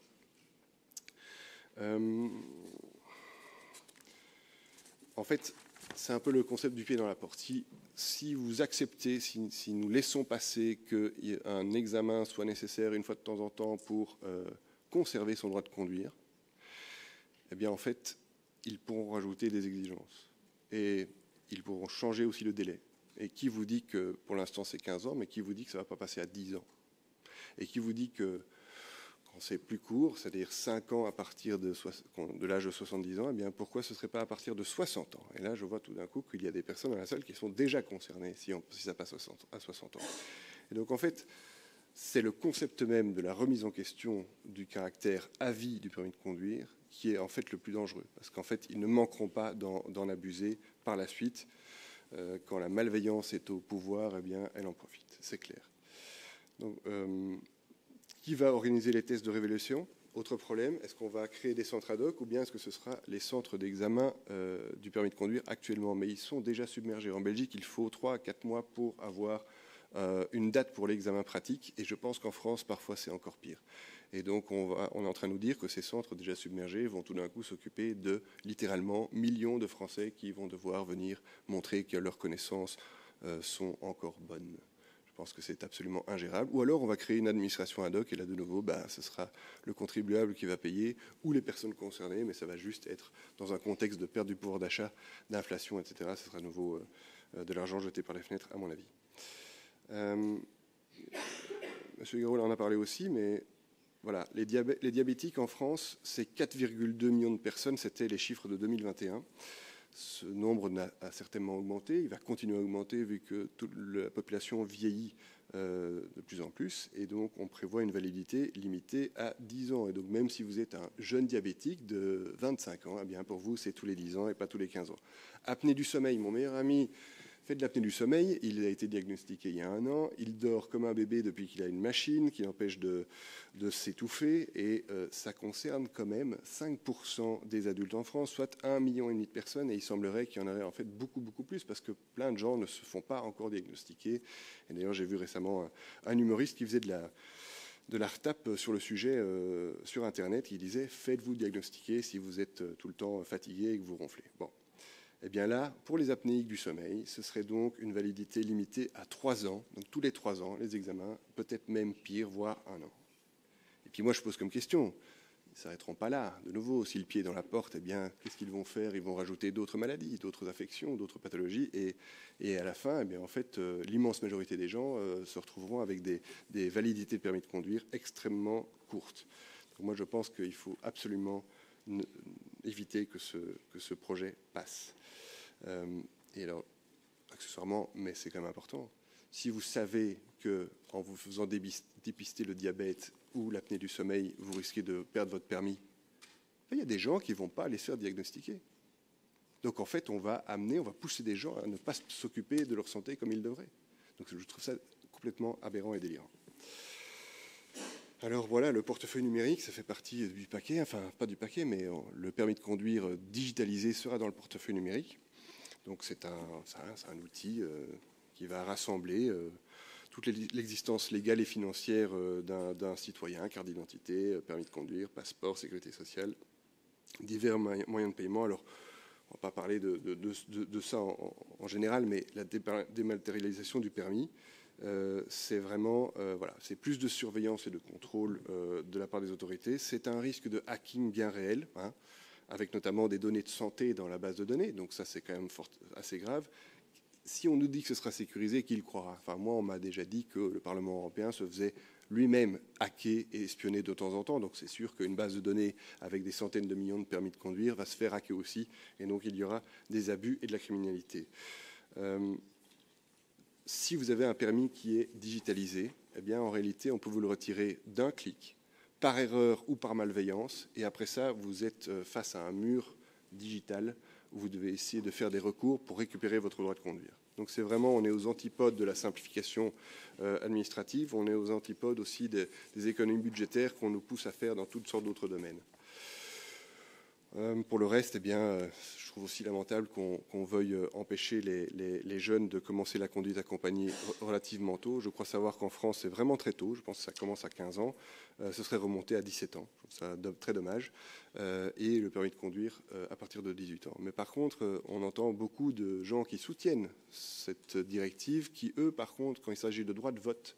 En fait, c'est un peu le concept du pied dans la porte. Si vous acceptez, si nous laissons passer qu'un examen soit nécessaire une fois de temps en temps pour conserver son droit de conduire, eh bien, en fait, ils pourront rajouter des exigences. Et ils pourront changer aussi le délai. Et qui vous dit que, pour l'instant, c'est 15 ans, mais qui vous dit que ça ne va pas passer à 10 ans? Et qui vous dit que, quand c'est plus court, c'est-à-dire 5 ans à partir de l'âge de 70 ans, eh bien, pourquoi ce ne serait pas à partir de 60 ans? Et là, je vois tout d'un coup qu'il y a des personnes dans la salle qui sont déjà concernées si ça passe à 60 ans. Et donc, en fait, c'est le concept même de la remise en question du caractère à vie du permis de conduire qui est en fait le plus dangereux. Parce qu'en fait, ils ne manqueront pas d'en abuser par la suite. Quand la malveillance est au pouvoir, eh bien, elle en profite, c'est clair. Donc, qui va organiser les tests de révélation? Autre problème, est-ce qu'on va créer des centres ad hoc ou bien est-ce que ce sera les centres d'examen du permis de conduire actuellement? Mais ils sont déjà submergés. En Belgique, il faut 3 à 4 mois pour avoir une date pour l'examen pratique. Et je pense qu'en France, parfois, c'est encore pire. Et donc, on est en train de nous dire que ces centres déjà submergés vont tout d'un coup s'occuper de, littéralement, millions de Français qui vont devoir venir montrer que leurs connaissances sont encore bonnes. Je pense que c'est absolument ingérable. Ou alors, on va créer une administration ad hoc, et là, de nouveau, ce sera le contribuable qui va payer, ou les personnes concernées, mais ça va juste être dans un contexte de perte du pouvoir d'achat, d'inflation, etc. Ce sera à nouveau de l'argent jeté par les fenêtres, à mon avis. Monsieur Guiraud en a parlé aussi, mais voilà, les diabétiques en France, c'est 4,2 millions de personnes, c'était les chiffres de 2021. Ce nombre a certainement augmenté, il va continuer à augmenter vu que toute la population vieillit de plus en plus, et donc on prévoit une validité limitée à 10 ans. Et donc même si vous êtes un jeune diabétique de 25 ans, eh bien pour vous c'est tous les 10 ans et pas tous les 15 ans. Apnée du sommeil, mon meilleur ami fait de l'apnée du sommeil, il a été diagnostiqué il y a 1 an, il dort comme un bébé depuis qu'il a une machine qui l'empêche de s'étouffer, et ça concerne quand même 5% des adultes en France, soit 1,5 million de personnes, et il semblerait qu'il y en aurait en fait beaucoup, beaucoup plus, parce que plein de gens ne se font pas encore diagnostiquer. Et d'ailleurs, j'ai vu récemment un humoriste qui faisait de la retape sur le sujet sur Internet, qui disait « Faites-vous diagnostiquer si vous êtes tout le temps fatigué et que vous ronflez ». Bon. Eh bien là, pour les apnéiques du sommeil, ce serait donc une validité limitée à 3 ans. Donc tous les 3 ans, les examens, peut-être même pire, voire 1 an. Et puis moi, je pose comme question, ils ne s'arrêteront pas là. De nouveau, si le pied est dans la porte, eh bien, qu'est-ce qu'ils vont faire? Ils vont rajouter d'autres maladies, d'autres affections, d'autres pathologies. Et à la fin, eh bien, en fait, l'immense majorité des gens se retrouveront avec des validités de permis de conduire extrêmement courtes. Donc moi, je pense qu'il faut absolument éviter que ce projet passe. Et alors, accessoirement, mais c'est quand même important, si vous savez qu'en vous faisant dépister le diabète ou l'apnée du sommeil, vous risquez de perdre votre permis, il y a des gens qui ne vont pas aller se faire diagnostiquer. Donc en fait, on va pousser des gens à ne pas s'occuper de leur santé comme ils devraient. Donc je trouve ça complètement aberrant et délirant. Alors voilà, le portefeuille numérique, ça fait partie du paquet, enfin pas du paquet, mais le permis de conduire digitalisé sera dans le portefeuille numérique. Donc c'est un outil qui va rassembler toute l'existence légale et financière d'un citoyen, carte d'identité, permis de conduire, passeport, sécurité sociale, divers moyens de paiement. Alors on ne va pas parler de ça en général, mais la dématérialisation du permis, c'est vraiment c'est plus de surveillance et de contrôle de la part des autorités. C'est un risque de hacking bien réel, hein, avec notamment des données de santé dans la base de données. Donc ça, c'est quand même assez grave. Si on nous dit que ce sera sécurisé, qui le croira? Enfin, moi, on m'a déjà dit que le Parlement européen se faisait lui-même hacker et espionner de temps en temps. Donc c'est sûr qu'une base de données avec des centaines de millions de permis de conduire va se faire hacker aussi. Et donc il y aura des abus et de la criminalité. Si vous avez un permis qui est digitalisé, eh bien, en réalité, on peut vous le retirer d'un clic, par erreur ou par malveillance. Et après ça, vous êtes face à un mur digital où vous devez essayer de faire des recours pour récupérer votre droit de conduire. Donc c'est vraiment, on est aux antipodes de la simplification administrative, on est aux antipodes aussi des économies budgétaires qu'on nous pousse à faire dans toutes sortes d'autres domaines. Pour le reste, eh bien, je trouve aussi lamentable qu'on veuille empêcher les jeunes de commencer la conduite accompagnée relativement tôt. Je crois savoir qu'en France, c'est vraiment très tôt. Je pense que ça commence à 15 ans. Ce serait remonté à 17 ans. Je trouve ça très dommage. Et le permis de conduire à partir de 18 ans. Mais par contre, on entend beaucoup de gens qui soutiennent cette directive, qui, eux, par contre, quand il s'agit de droit de vote,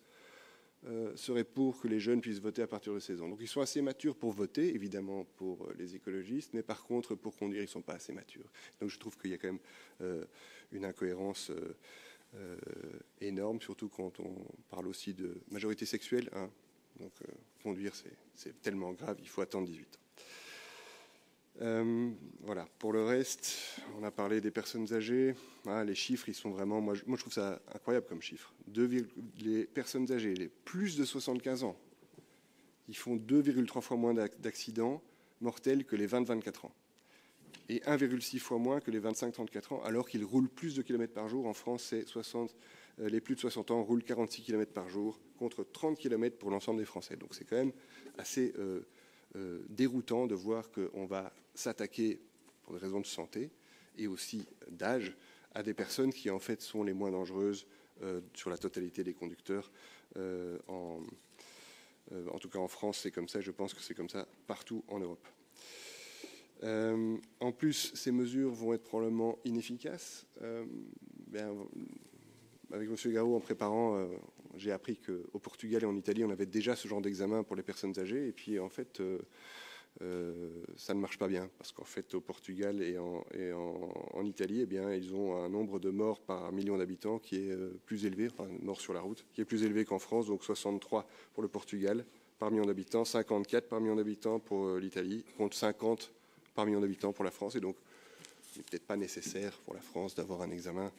serait pour que les jeunes puissent voter à partir de 16 ans. Donc ils sont assez matures pour voter, évidemment pour les écologistes, mais par contre pour conduire, ils ne sont pas assez matures. Donc je trouve qu'il y a quand même une incohérence énorme, surtout quand on parle aussi de majorité sexuelle. Hein. Donc conduire, c'est tellement grave, il faut attendre 18 ans. Voilà. Pour le reste, on a parlé des personnes âgées. Ah, les chiffres, ils sont vraiment... Moi, je trouve ça incroyable comme chiffre. Les personnes âgées, les plus de 75 ans, ils font 2,3 fois moins d'accidents mortels que les 20-24 ans. Et 1,6 fois moins que les 25-34 ans, alors qu'ils roulent plus de kilomètres par jour. En France, c'est les plus de 60 ans roulent 46 km par jour, contre 30 km pour l'ensemble des Français. Donc c'est quand même assez... déroutant de voir qu'on va s'attaquer pour des raisons de santé et aussi d'âge à des personnes qui en fait sont les moins dangereuses sur la totalité des conducteurs. En tout cas en France c'est comme ça, je pense que c'est comme ça partout en Europe. En plus, ces mesures vont être probablement inefficaces. Avec M. Garot, en préparant, j'ai appris qu'au Portugal et en Italie, on avait déjà ce genre d'examen pour les personnes âgées. Et puis, en fait, ça ne marche pas bien. Parce qu'en fait, au Portugal et en Italie, eh bien, ils ont un nombre de morts par million d'habitants qui est plus élevé, enfin, morts sur la route, qui est plus élevé qu'en France. Donc 63 pour le Portugal par million d'habitants, 54 par million d'habitants pour l'Italie, contre 50 par million d'habitants pour la France. Et donc, il n'est peut-être pas nécessaire pour la France d'avoir un examen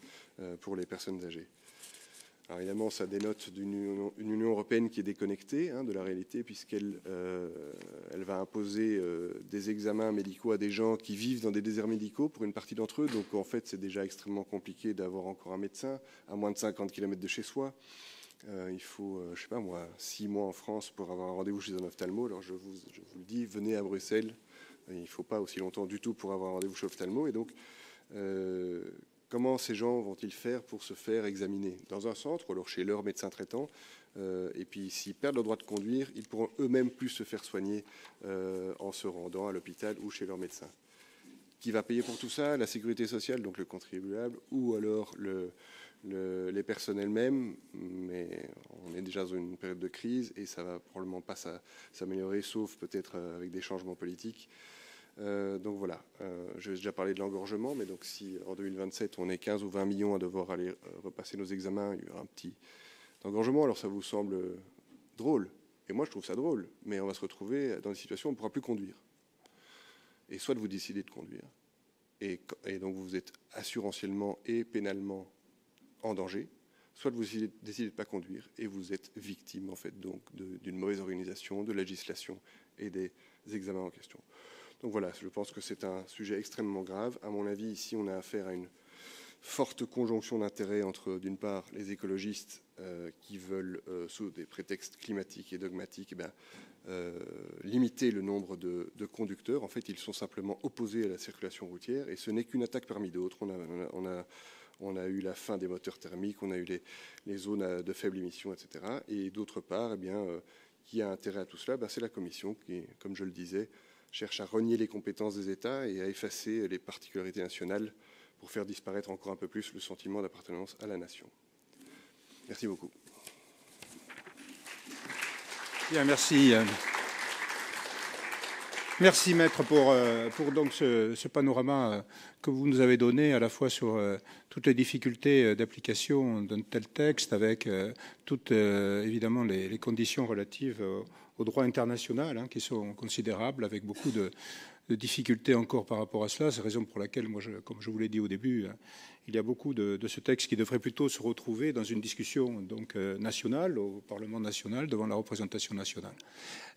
pour les personnes âgées. Alors évidemment, ça dénote une Union européenne qui est déconnectée de la réalité, puisqu'elle elle va imposer des examens médicaux à des gens qui vivent dans des déserts médicaux pour une partie d'entre eux. Donc en fait, c'est déjà extrêmement compliqué d'avoir encore un médecin à moins de 50 km de chez soi. Il faut, je ne sais pas moi, 6 mois en France pour avoir un rendez-vous chez un ophtalmo. Alors je vous le dis, venez à Bruxelles. Il ne faut pas aussi longtemps du tout pour avoir un rendez-vous chez l'ophtalmo. Et donc, comment ces gens vont-ils faire pour se faire examiner dans un centre ou alors chez leur médecin traitant? Et puis, s'ils perdent leur droit de conduire, ils pourront eux-mêmes plus se faire soigner en se rendant à l'hôpital ou chez leur médecin. Qui va payer pour tout ça? La sécurité sociale, donc le contribuable, ou alors les personnes elles-mêmes, mais on est déjà dans une période de crise et ça va probablement pas s'améliorer, sauf peut-être avec des changements politiques. Donc voilà, j'ai déjà parlé de l'engorgement, mais donc si en 2027 on est 15 ou 20 millions à devoir aller repasser nos examens, il y aura un petit engorgement. Alors ça vous semble drôle, et moi je trouve ça drôle, mais on va se retrouver dans des situations où on ne pourra plus conduire. Et soit vous décidez de conduire, et donc vous êtes assurantiellement et pénalement en danger, soit vous décidez de ne pas conduire et vous êtes victime en fait donc d'une mauvaise organisation, de la législation et des examens en question. Donc voilà, je pense que c'est un sujet extrêmement grave. À mon avis, ici, on a affaire à une forte conjonction d'intérêts entre, d'une part, les écologistes qui veulent, sous des prétextes climatiques et dogmatiques, limiter le nombre de conducteurs. En fait, ils sont simplement opposés à la circulation routière et ce n'est qu'une attaque parmi d'autres. On a eu la fin des moteurs thermiques, on a eu les zones de faible émission, etc. Et d'autre part, qui a intérêt à tout cela, c'est la Commission qui, comme je le disais, cherche à renier les compétences des États et à effacer les particularités nationales pour faire disparaître encore un peu plus le sentiment d'appartenance à la nation. Merci beaucoup. Bien, merci. Merci, Maître, pour donc ce panorama que vous nous avez donné à la fois sur toutes les difficultés d'application d'un tel texte, avec toutes, évidemment, les conditions relatives au droit international qui sont considérables, avec beaucoup de difficultés encore par rapport à cela. C'est la raison pour laquelle, moi, comme je vous l'ai dit au début, il y a beaucoup de ce texte qui devrait plutôt se retrouver dans une discussion donc, nationale, au Parlement national, devant la représentation nationale.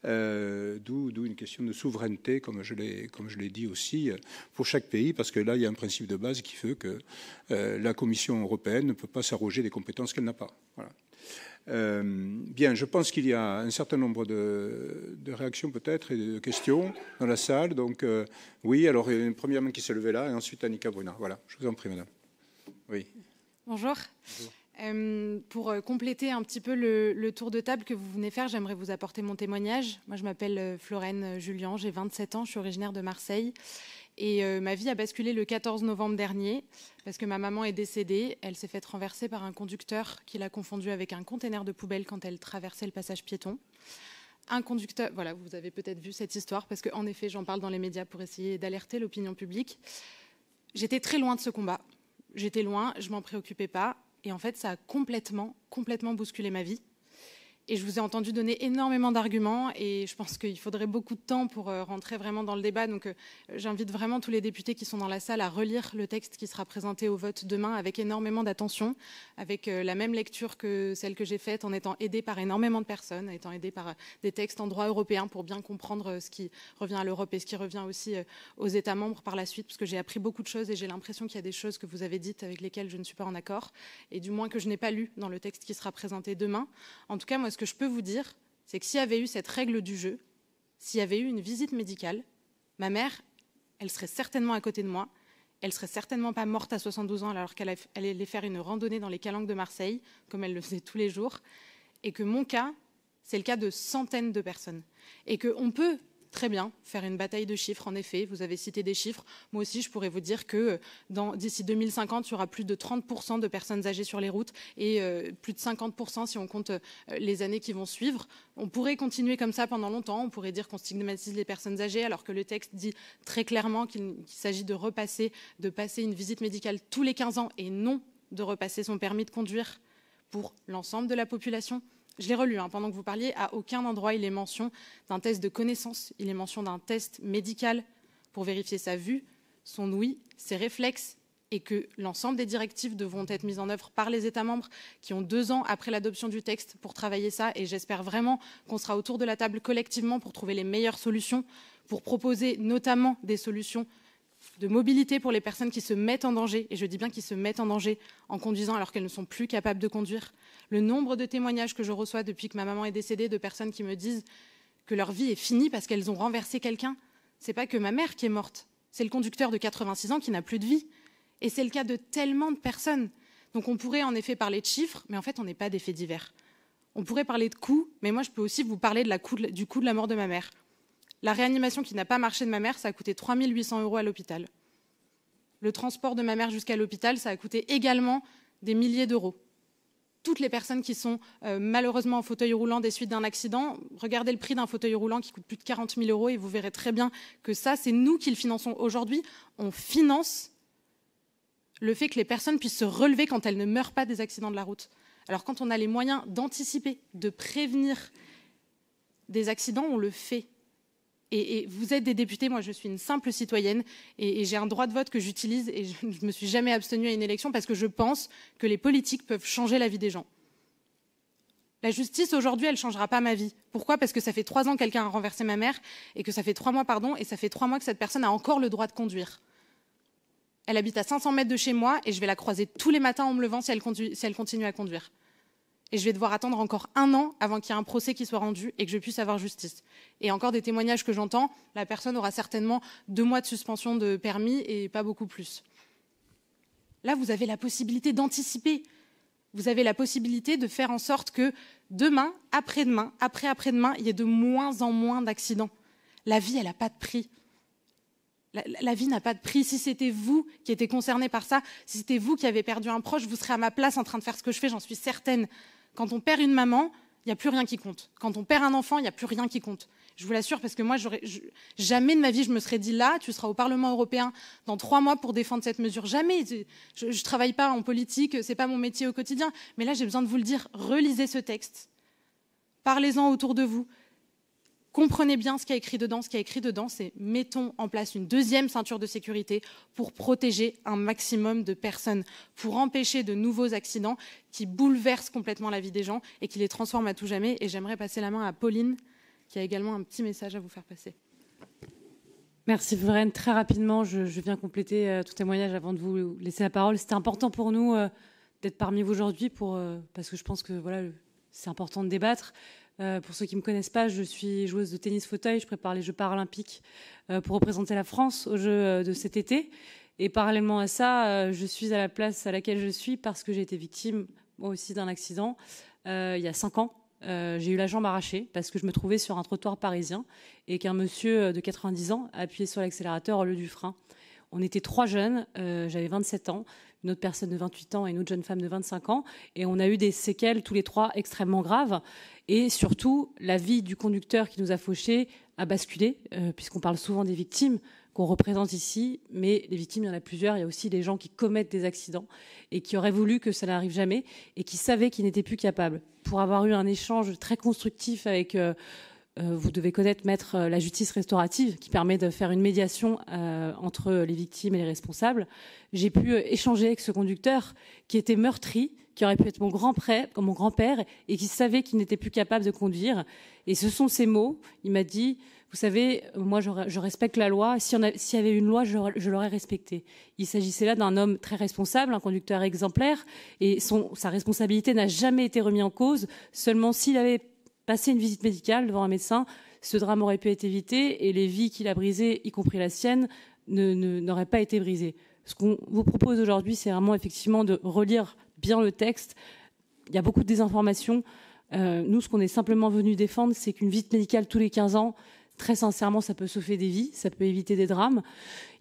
D'où une question de souveraineté, comme je l'ai dit aussi, pour chaque pays, parce que là, il y a un principe de base qui fait que la Commission européenne ne peut pas s'arroger des compétences qu'elle n'a pas. Voilà. Bien, je pense qu'il y a un certain nombre de réactions peut-être et de questions dans la salle. Donc, oui, alors il y a une première main qui s'est levée là, et ensuite Annika Brunner. Voilà, je vous en prie, madame. Oui. Bonjour. Pour compléter un petit peu le tour de table que vous venez faire, j'aimerais vous apporter mon témoignage. Moi, je m'appelle Florène Julien, j'ai 27 ans, je suis originaire de Marseille. Et ma vie a basculé le 14 novembre dernier parce que ma maman est décédée. Elle s'est faite renverser par un conducteur qui l'a confondue avec un container de poubelle quand elle traversait le passage piéton. Un conducteur, voilà, vous avez peut-être vu cette histoire parce qu'en effet, j'en parle dans les médias pour essayer d'alerter l'opinion publique. J'étais très loin de ce combat. J'étais loin, je m'en préoccupais pas. Et en fait, ça a complètement bousculé ma vie. Et je vous ai entendu donner énormément d'arguments et je pense qu'il faudrait beaucoup de temps pour rentrer vraiment dans le débat. Donc j'invite vraiment tous les députés qui sont dans la salle à relire le texte qui sera présenté au vote demain avec énormément d'attention, avec la même lecture que celle que j'ai faite, en étant aidée par énormément de personnes, en étant aidée par des textes en droit européen pour bien comprendre ce qui revient à l'Europe et ce qui revient aussi aux États membres par la suite, parce que j'ai appris beaucoup de choses et j'ai l'impression qu'il y a des choses que vous avez dites avec lesquelles je ne suis pas en accord, et du moins que je n'ai pas lu dans le texte qui sera présenté demain. En tout cas, moi, ce que je peux vous dire, c'est que s'il y avait eu cette règle du jeu, s'il y avait eu une visite médicale, ma mère, elle serait certainement à côté de moi, elle serait certainement pas morte à 72 ans alors qu'elle allait faire une randonnée dans les calanques de Marseille, comme elle le faisait tous les jours, et que mon cas, c'est le cas de centaines de personnes. Et qu'on peut très bien faire une bataille de chiffres, en effet, vous avez cité des chiffres. Moi aussi, je pourrais vous dire que d'ici 2050, il y aura plus de 30% de personnes âgées sur les routes et plus de 50% si on compte les années qui vont suivre. On pourrait continuer comme ça pendant longtemps. On pourrait dire qu'on stigmatise les personnes âgées alors que le texte dit très clairement qu'il s'agit de passer une visite médicale tous les 15 ans et non de repasser son permis de conduire pour l'ensemble de la population. Je l'ai relu pendant que vous parliez, à aucun endroit il est mention d'un test de connaissance, il est mention d'un test médical pour vérifier sa vue, son ouïe, ses réflexes, et que l'ensemble des directives devront être mises en œuvre par les États membres qui ont 2 ans après l'adoption du texte pour travailler ça. Et j'espère vraiment qu'on sera autour de la table collectivement pour trouver les meilleures solutions, pour proposer notamment des solutions de mobilité pour les personnes qui se mettent en danger, et je dis bien qui se mettent en danger en conduisant alors qu'elles ne sont plus capables de conduire. Le nombre de témoignages que je reçois depuis que ma maman est décédée de personnes qui me disent que leur vie est finie parce qu'elles ont renversé quelqu'un, c'est pas que ma mère qui est morte, c'est le conducteur de 86 ans qui n'a plus de vie. Et c'est le cas de tellement de personnes. Donc on pourrait en effet parler de chiffres, mais en fait on n'est pas des faits divers. On pourrait parler de coûts, mais moi je peux aussi vous parler du coût de la mort de ma mère. La réanimation qui n'a pas marché de ma mère, ça a coûté 3 800 € à l'hôpital. Le transport de ma mère jusqu'à l'hôpital, ça a coûté également des milliers d'euros. Toutes les personnes qui sont malheureusement en fauteuil roulant des suites d'un accident, regardez le prix d'un fauteuil roulant qui coûte plus de 40 000 € et vous verrez très bien que ça, c'est nous qui le finançons. Aujourd'hui, on finance le fait que les personnes puissent se relever quand elles ne meurent pas des accidents de la route. Alors quand on a les moyens d'anticiper, de prévenir des accidents, on le fait. Et vous êtes des députés, moi je suis une simple citoyenne et j'ai un droit de vote que j'utilise et je ne me suis jamais abstenue à une élection parce que je pense que les politiques peuvent changer la vie des gens. La justice aujourd'hui, elle ne changera pas ma vie. Pourquoi ? Parce que ça fait 3 ans que quelqu'un a renversé ma mère et que ça fait 3 mois, et ça fait 3 mois que cette personne a encore le droit de conduire. Elle habite à 500 mètres de chez moi et je vais la croiser tous les matins en me levant si elle continue à conduire. Et je vais devoir attendre encore 1 an avant qu'il y ait un procès qui soit rendu et que je puisse avoir justice. Et encore des témoignages que j'entends, la personne aura certainement 2 mois de suspension de permis et pas beaucoup plus. Là, vous avez la possibilité d'anticiper. Vous avez la possibilité de faire en sorte que demain, après-demain, après-après-demain, il y ait de moins en moins d'accidents. La vie, elle n'a pas de prix. La vie n'a pas de prix. Si c'était vous qui étiez concerné par ça, si c'était vous qui avez perdu un proche, vous serez à ma place en train de faire ce que je fais, j'en suis certaine. Quand on perd une maman, il n'y a plus rien qui compte. Quand on perd un enfant, il n'y a plus rien qui compte. Je vous l'assure, parce que moi, jamais de ma vie, je me serais dit là, tu seras au Parlement européen dans 3 mois pour défendre cette mesure. Jamais. Je ne travaille pas en politique, ce n'est pas mon métier au quotidien. Mais là, j'ai besoin de vous le dire, relisez ce texte. Parlez-en autour de vous. Comprenez bien ce qu'il y a écrit dedans. Ce qu'il y a écrit dedans, c'est mettons en place une 2e ceinture de sécurité pour protéger un maximum de personnes, pour empêcher de nouveaux accidents qui bouleversent complètement la vie des gens et qui les transforment à tout jamais. Et j'aimerais passer la main à Pauline, qui a également un petit message à vous faire passer. Merci Florène. Très rapidement, je viens compléter tout témoignage avant de vous laisser la parole. C'était important pour nous d'être parmi vous aujourd'hui parce que je pense que voilà, c'est important de débattre. Pour ceux qui ne me connaissent pas, je suis joueuse de tennis fauteuil. Je prépare les Jeux paralympiques pour représenter la France aux Jeux de cet été. Et parallèlement à ça, je suis à la place à laquelle je suis parce que j'ai été victime, moi aussi, d'un accident il y a 5 ans. J'ai eu la jambe arrachée parce que je me trouvais sur un trottoir parisien et qu'un monsieur de 90 ans a appuyé sur l'accélérateur au lieu du frein. On était 3 jeunes, j'avais 27 ans, une autre personne de 28 ans et une autre jeune femme de 25 ans. Et on a eu des séquelles, tous les 3, extrêmement graves. Et surtout, la vie du conducteur qui nous a fauchés a basculé, puisqu'on parle souvent des victimes qu'on représente ici. Mais les victimes, il y en a plusieurs. Il y a aussi des gens qui commettent des accidents et qui auraient voulu que ça n'arrive jamais et qui savaient qu'ils n'étaient plus capables. Pour avoir eu un échange très constructif avec... vous devez connaître Maître la justice restaurative qui permet de faire une médiation entre les victimes et les responsables. J'ai pu échanger avec ce conducteur qui était meurtri, qui aurait pu être mon grand-père et qui savait qu'il n'était plus capable de conduire. Et ce sont ces mots. Il m'a dit, vous savez, moi je respecte la loi. S'il y avait une loi, je l'aurais respectée. Il s'agissait là d'un homme très responsable, un conducteur exemplaire. Et sa responsabilité n'a jamais été remise en cause. Seulement s'il avait passer une visite médicale devant un médecin, ce drame aurait pu être évité et les vies qu'il a brisées, y compris la sienne, n'auraient pas été brisées. Ce qu'on vous propose aujourd'hui, c'est vraiment effectivement de relire bien le texte. Il y a beaucoup de désinformation. Nous, ce qu'on est simplement venu défendre, c'est qu'une visite médicale tous les 15 ans, très sincèrement, ça peut sauver des vies, ça peut éviter des drames.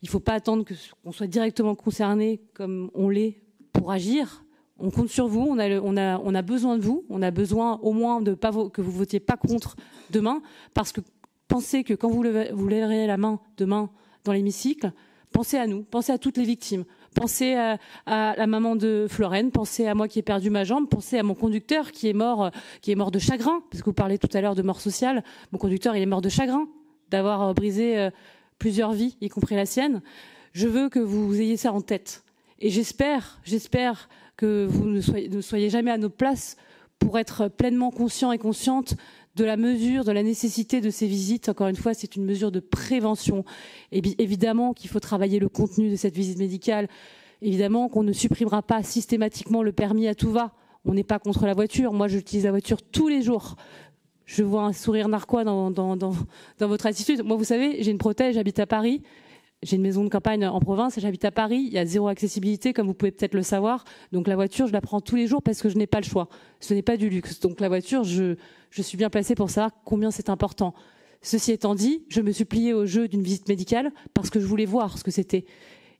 Il ne faut pas attendre qu'on soit directement concerné comme on l'est pour agir. On compte sur vous, on a besoin de vous, on a besoin au moins que vous votiez pas contre demain, parce que pensez que quand vous lèverez la main demain dans l'hémicycle, pensez à nous, pensez à toutes les victimes, pensez à la maman de Florène, pensez à moi qui ai perdu ma jambe, pensez à mon conducteur qui est mort de chagrin, parce que vous parlez tout à l'heure de mort sociale, mon conducteur il est mort de chagrin d'avoir brisé plusieurs vies, y compris la sienne. Je veux que vous ayez ça en tête. Et j'espère que vous ne soyez jamais à notre place pour être pleinement conscient et consciente de la mesure, de la nécessité de ces visites. Encore une fois, c'est une mesure de prévention. Et évidemment qu'il faut travailler le contenu de cette visite médicale. Évidemment qu'on ne supprimera pas systématiquement le permis à tout va. On n'est pas contre la voiture. Moi, j'utilise la voiture tous les jours. Je vois un sourire narquois dans votre attitude. Moi, vous savez, j'ai une prothèse, j'habite à Paris. J'ai une maison de campagne en province et j'habite à Paris. Il y a 0 accessibilité, comme vous pouvez peut-être le savoir. Donc la voiture, je la prends tous les jours parce que je n'ai pas le choix. Ce n'est pas du luxe. Donc la voiture, je suis bien placée pour savoir combien c'est important. Ceci étant dit, je me suis pliée au jeu d'une visite médicale parce que je voulais voir ce que c'était.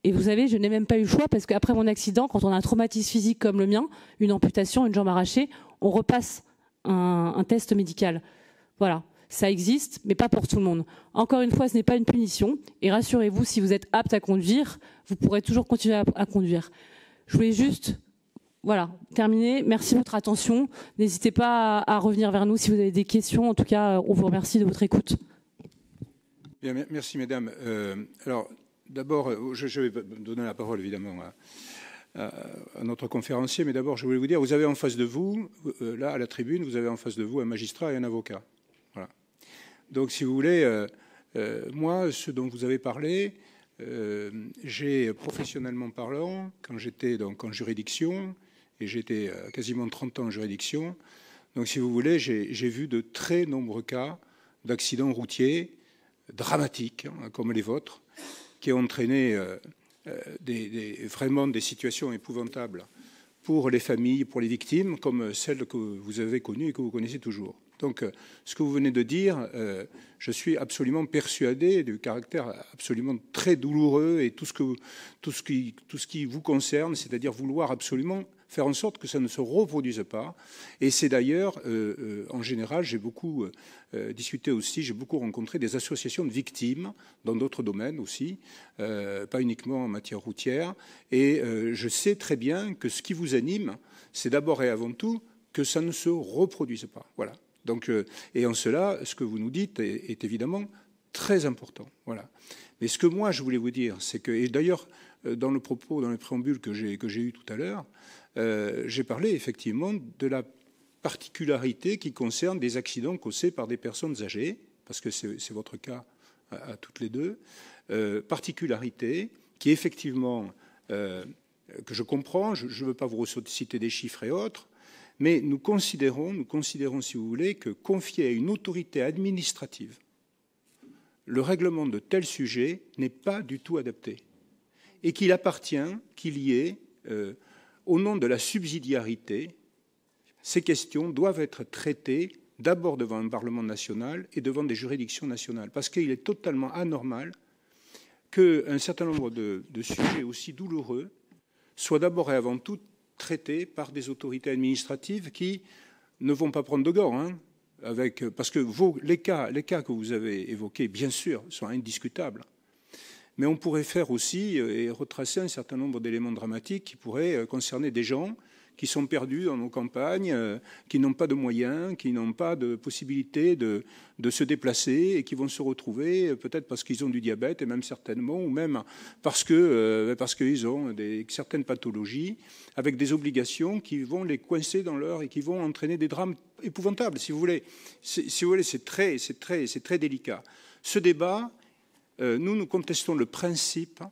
Et vous savez, je n'ai même pas eu le choix parce qu'après mon accident, quand on a un traumatisme physique comme le mien, une amputation, une jambe arrachée, on repasse un test médical. Voilà. Ça existe, mais pas pour tout le monde. Encore une fois, ce n'est pas une punition. Et rassurez-vous, si vous êtes apte à conduire, vous pourrez toujours continuer à conduire. Je voulais juste terminer. Merci de votre attention. N'hésitez pas à revenir vers nous si vous avez des questions. En tout cas, on vous remercie de votre écoute. Bien, merci, mesdames. Alors, d'abord, je vais donner la parole, évidemment, à notre conférencier. Mais d'abord, je voulais vous dire, vous avez en face de vous, là, à la tribune, vous avez en face de vous un magistrat et un avocat. Voilà. Donc, si vous voulez, moi, ce dont vous avez parlé, j'ai, professionnellement parlant, quand j'étais donc en juridiction, et j'étais quasiment 30 ans en juridiction, donc si vous voulez, j'ai vu de très nombreux cas d'accidents routiers dramatiques, hein, comme les vôtres, qui ont entraîné vraiment des situations épouvantables pour les familles, pour les victimes, comme celles que vous avez connues et que vous connaissez toujours. Donc, ce que vous venez de dire, je suis absolument persuadé du caractère absolument très douloureux et tout ce qui vous concerne, c'est-à-dire vouloir absolument faire en sorte que ça ne se reproduise pas. Et c'est d'ailleurs, en général, j'ai beaucoup discuté aussi, j'ai beaucoup rencontré des associations de victimes dans d'autres domaines aussi, pas uniquement en matière routière. Et je sais très bien que ce qui vous anime, c'est d'abord et avant tout que ça ne se reproduise pas. Voilà. Donc, et en cela, ce que vous nous dites est évidemment très important. Voilà. Mais ce que moi je voulais vous dire, c'est que, et d'ailleurs dans le propos, dans le préambule que j'ai eu tout à l'heure, j'ai parlé effectivement de la particularité qui concerne des accidents causés par des personnes âgées, parce que c'est votre cas à toutes les deux, particularité qui effectivement, que je comprends, je ne veux pas vous citer des chiffres et autres, mais nous considérons, si vous voulez, que confier à une autorité administrative le règlement de tels sujets n'est pas du tout adapté. Et qu'il appartient qu'il y ait, au nom de la subsidiarité, ces questions doivent être traitées d'abord devant un Parlement national et devant des juridictions nationales. Parce qu'il est totalement anormal qu'un certain nombre de sujets aussi douloureux soient d'abord et avant tout traités par des autorités administratives qui ne vont pas prendre de gants, hein, parce que les cas que vous avez évoqués, bien sûr, sont indiscutables. Mais on pourrait faire aussi et retracer un certain nombre d'éléments dramatiques qui pourraient concerner des gens qui sont perdus dans nos campagnes, qui n'ont pas de moyens, qui n'ont pas de possibilité de se déplacer et qui vont se retrouver, peut-être parce qu'ils ont du diabète, et même certainement, ou même parce qu'ils ont certaines pathologies, avec des obligations qui vont les coincer dans l'heure et qui vont entraîner des drames épouvantables, si vous voulez. C'est très délicat. Ce débat, nous contestons le principe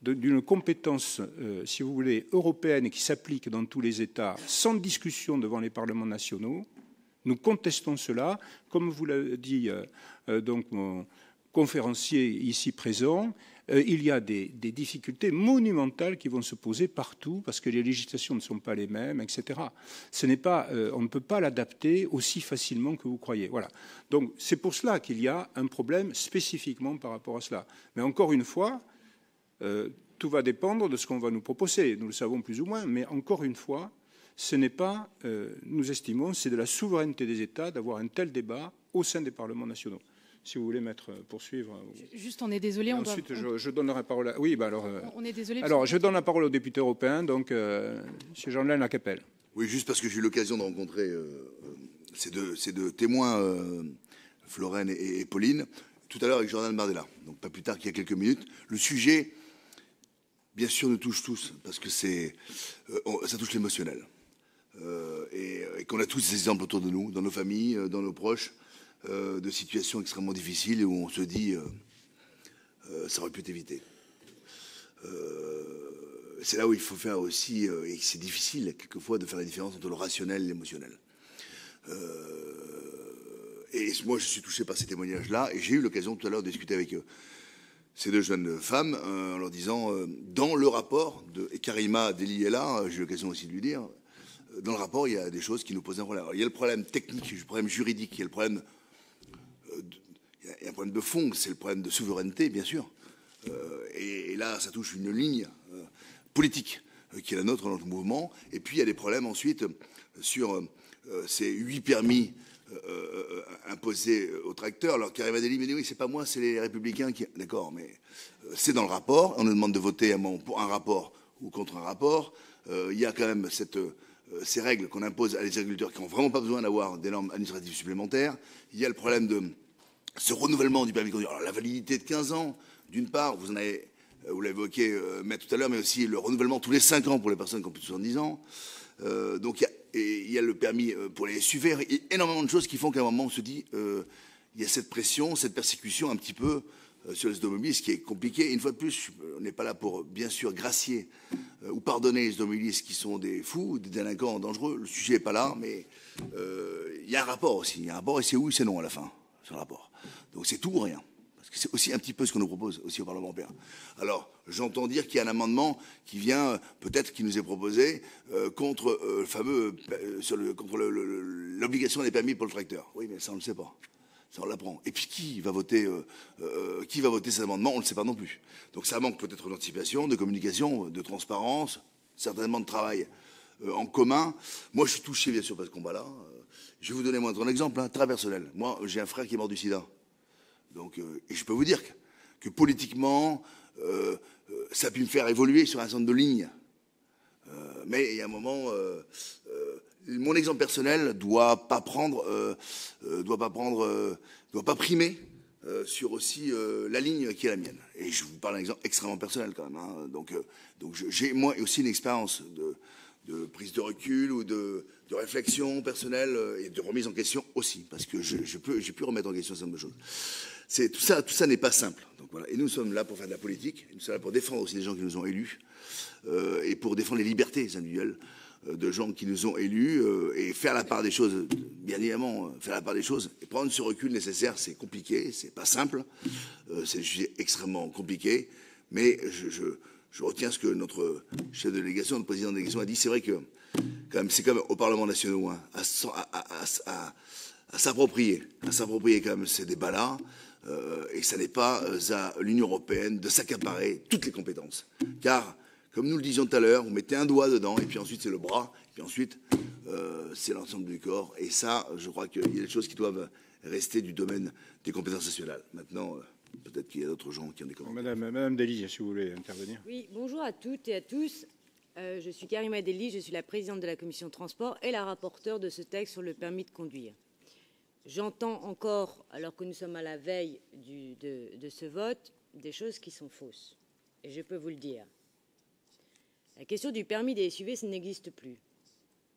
d'une compétence, si vous voulez, européenne qui s'applique dans tous les États sans discussion devant les parlements nationaux. Nous contestons cela, comme vous l'a dit donc mon conférencier ici présent. Il y a des difficultés monumentales qui vont se poser partout parce que les législations ne sont pas les mêmes, etc. On ne peut pas l'adapter aussi facilement que vous croyez. Voilà. Donc c'est pour cela qu'il y a un problème spécifiquement par rapport à cela. Mais encore une fois, tout va dépendre de ce qu'on va nous proposer. Nous le savons plus ou moins, mais encore une fois, ce n'est pas, nous estimons, c'est de la souveraineté des États d'avoir un tel débat au sein des parlements nationaux. Si vous voulez poursuivre. Juste, on est désolé. Ensuite, je donne la parole à... Oui, alors... On est désolé. Alors, je donne la parole au député européen, donc, M. Jean-Lain Lacapelle. Oui, juste parce que j'ai eu l'occasion de rencontrer ces deux témoins, Florène et Pauline, tout à l'heure avec Jordan Bardella, donc pas plus tard qu'il y a quelques minutes. Le sujet, bien sûr, nous touche tous, parce que ça touche l'émotionnel. Et qu'on a tous ces exemples autour de nous, dans nos familles, dans nos proches, de situations extrêmement difficiles où on se dit ça aurait pu être évité. C'est là où il faut faire aussi, et c'est difficile quelquefois de faire la différence entre le rationnel et l'émotionnel. Et moi je suis touché par ces témoignages-là, et j'ai eu l'occasion tout à l'heure de discuter avec ces deux jeunes femmes en leur disant, dans le rapport, et Karima Deli est là, j'ai eu l'occasion aussi de lui dire, dans le rapport il y a des choses qui nous posent un problème. Alors, il y a le problème technique, le problème juridique, il y a le problème... Il y a un problème de fond, c'est le problème de souveraineté, bien sûr. Et là, ça touche une ligne politique qui est la nôtre dans notre mouvement. Et puis, il y a des problèmes ensuite sur ces 8 permis imposés aux tracteurs. Alors, Karim Adeli me dit, oui, c'est pas moi, c'est les Républicains qui... D'accord, mais c'est dans le rapport. On nous demande de voter pour un rapport ou contre un rapport. Il y a quand même ces règles qu'on impose à les agriculteurs qui n'ont vraiment pas besoin d'avoir des normes administratives supplémentaires. Il y a le problème de ce renouvellement du permis de conduire. Alors, la validité de 15 ans, d'une part, vous l'avez évoqué, Maître, tout à l'heure, mais aussi le renouvellement tous les 5 ans pour les personnes qui ont plus de 70 ans. Donc, il y a le permis pour les SUV. Il y a énormément de choses qui font qu'à un moment, on se dit il y a cette pression, cette persécution un petit peu sur les automobilistes, ce qui est compliqué. Une fois de plus, on n'est pas là pour, bien sûr, gracier ou pardonner les automobilistes qui sont des fous, des délinquants dangereux. Le sujet n'est pas là, mais il y a un rapport aussi. Il y a un rapport et c'est oui, c'est non à la fin, sur le rapport. Donc c'est tout ou rien. Parce que c'est aussi un petit peu ce qu'on nous propose aussi au Parlement européen. Alors, j'entends dire qu'il y a un amendement qui vient, peut-être qui nous est proposé, contre le fameux, contre l'obligation des permis pour le tracteur. Oui, mais ça, on ne le sait pas. Ça, on l'apprend. Et puis, qui va voter cet amendement? On ne le sait pas non plus. Donc, ça manque peut-être d'anticipation, de communication, de transparence, certainement de travail en commun. Moi, je suis touché, bien sûr, par ce combat-là. Je vais vous donner moi un exemple, très personnel. Moi, j'ai un frère qui est mort du sida. Donc, et je peux vous dire que politiquement, ça a pu me faire évoluer sur un certain nombre de lignes. Mais il y a un moment, mon exemple personnel doit pas primer sur aussi la ligne qui est la mienne. Et je vous parle d'un exemple extrêmement personnel quand même. Hein. Donc j'ai moi aussi une expérience de prise de recul ou de réflexion personnelle et de remise en question aussi, parce que j'ai pu remettre en question un certain nombre de choses. Tout ça n'est pas simple. Donc voilà. Et nous sommes là pour faire de la politique. Nous sommes là pour défendre aussi les gens qui nous ont élus et pour défendre les libertés individuelles de gens qui nous ont élus et faire la part des choses. Bien évidemment, faire la part des choses et prendre ce recul nécessaire, c'est compliqué, c'est pas simple, c'est un sujet extrêmement compliqué. Mais je retiens ce que notre chef de délégation, notre président de délégation a dit. C'est vrai que c'est quand même au Parlement national à s'approprier quand même ces débats-là. Et ça n'est pas à l'Union européenne de s'accaparer toutes les compétences. Car, comme nous le disions tout à l'heure, vous mettez un doigt dedans, et puis ensuite c'est le bras, et puis ensuite c'est l'ensemble du corps. Et ça, je crois qu'il y a des choses qui doivent rester du domaine des compétences nationales. Maintenant, peut-être qu'il y a d'autres gens qui ont des commentaires. Madame Dely, si vous voulez intervenir. Oui, bonjour à toutes et à tous. Je suis Karima Dely, je suis la présidente de la commission de transport et la rapporteure de ce texte sur le permis de conduire. J'entends encore, alors que nous sommes à la veille de ce vote, des choses qui sont fausses. Et je peux vous le dire. La question du permis des SUV, ça n'existe plus,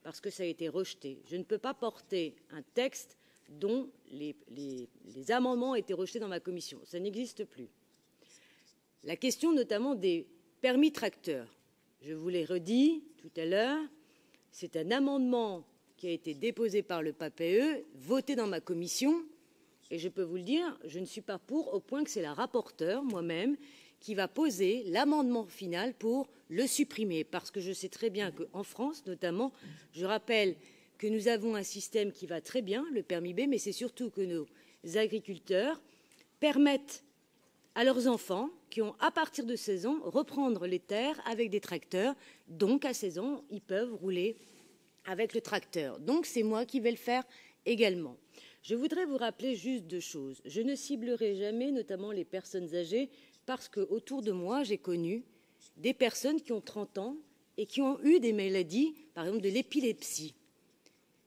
parce que ça a été rejeté. Je ne peux pas porter un texte dont les amendements ont été rejetés dans ma commission. Ça n'existe plus. La question notamment des permis tracteurs. Je vous l'ai redit tout à l'heure, c'est un amendement qui a été déposé par le PAPE, voté dans ma commission, et je peux vous le dire, je ne suis pas pour, au point que c'est la rapporteure, moi-même, qui va poser l'amendement final pour le supprimer, parce que je sais très bien qu'en France, notamment, je rappelle que nous avons un système qui va très bien, le permis B, mais c'est surtout que nos agriculteurs permettent à leurs enfants, qui ont à partir de 16 ans, reprendre les terres avec des tracteurs. Donc à 16 ans, ils peuvent rouler avec le tracteur. Donc c'est moi qui vais le faire également. Je voudrais vous rappeler juste deux choses. Je ne ciblerai jamais notamment les personnes âgées parce qu'autour de moi, j'ai connu des personnes qui ont 30 ans et qui ont eu des maladies, par exemple de l'épilepsie.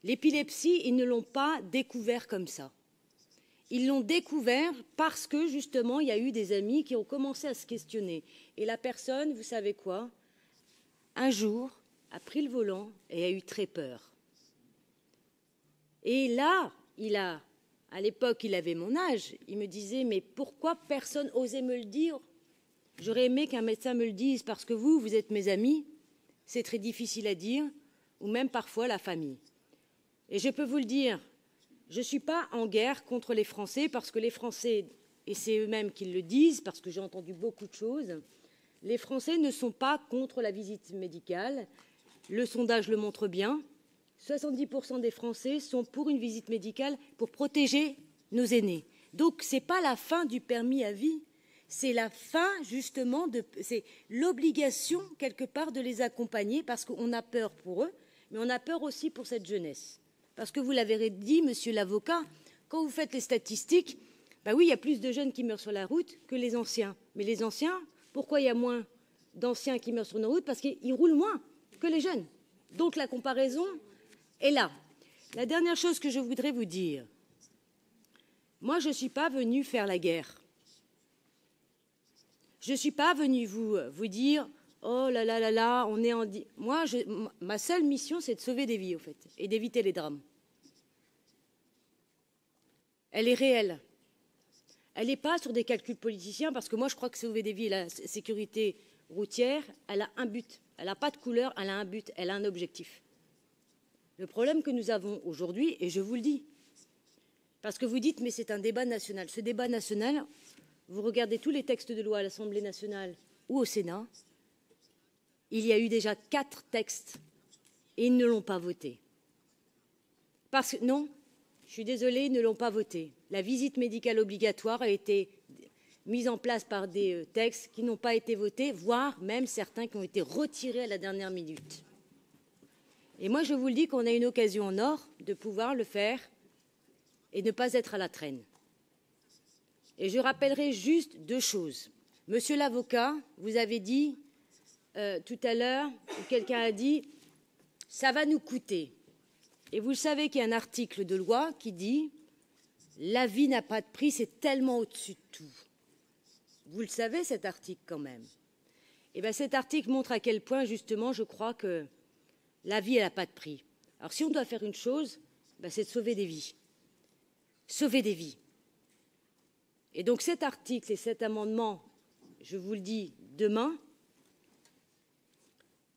L'épilepsie, ils ne l'ont pas découvert comme ça. Ils l'ont découvert parce que, justement, il y a eu des amis qui ont commencé à se questionner. Et la personne, vous savez quoi? Un jour, a pris le volant et a eu très peur. Et là, à l'époque, il avait mon âge. Il me disait, mais pourquoi personne osait me le dire? J'aurais aimé qu'un médecin me le dise, parce que vous êtes mes amis. C'est très difficile à dire, ou même parfois la famille. Et je peux vous le dire, je ne suis pas en guerre contre les Français, parce que les Français, et c'est eux-mêmes qui le disent, parce que j'ai entendu beaucoup de choses, les Français ne sont pas contre la visite médicale. Le sondage le montre bien. 70% des Français sont pour une visite médicale pour protéger nos aînés. Donc, ce n'est pas la fin du permis à vie. C'est la fin, justement, c'est l'obligation, quelque part, de les accompagner, parce qu'on a peur pour eux, mais on a peur aussi pour cette jeunesse. Parce que vous l'avez dit, monsieur l'avocat, quand vous faites les statistiques, ben oui, il y a plus de jeunes qui meurent sur la route que les anciens. Mais les anciens, pourquoi il y a moins d'anciens qui meurent sur nos routes? Parce qu'ils roulent moins que les jeunes. Donc la comparaison est là. La dernière chose que je voudrais vous dire, moi je ne suis pas venue faire la guerre. Je ne suis pas venue vous dire oh là là là là, on est en... Moi, ma seule mission, c'est de sauver des vies, au fait, et d'éviter les drames. Elle est réelle. Elle n'est pas sur des calculs politiciens, parce que moi, je crois que sauver des vies et la sécurité routière, elle a un but. Elle n'a pas de couleur, elle a un but, elle a un objectif. Le problème que nous avons aujourd'hui, et je vous le dis, parce que vous dites, mais c'est un débat national. Ce débat national, vous regardez tous les textes de loi à l'Assemblée nationale ou au Sénat, il y a eu déjà 4 textes et ils ne l'ont pas voté. Parce que, non, je suis désolée, ils ne l'ont pas voté. La visite médicale obligatoire a été mise en place par des textes qui n'ont pas été votés, voire même certains qui ont été retirés à la dernière minute. Et moi, je vous le dis qu'on a une occasion en or de pouvoir le faire et ne pas être à la traîne. Et je rappellerai juste 2 choses. Monsieur l'avocat, vous avez dit tout à l'heure, ou quelqu'un a dit, ça va nous coûter. Et vous le savez qu'il y a un article de loi qui dit, la vie n'a pas de prix, c'est tellement au-dessus de tout. Vous le savez, cet article, quand même. Et bien, cet article montre à quel point, justement, je crois que la vie, elle n'a pas de prix. Alors, si on doit faire une chose, ben, c'est de sauver des vies. Sauver des vies. Et donc, cet article et cet amendement, je vous le dis demain,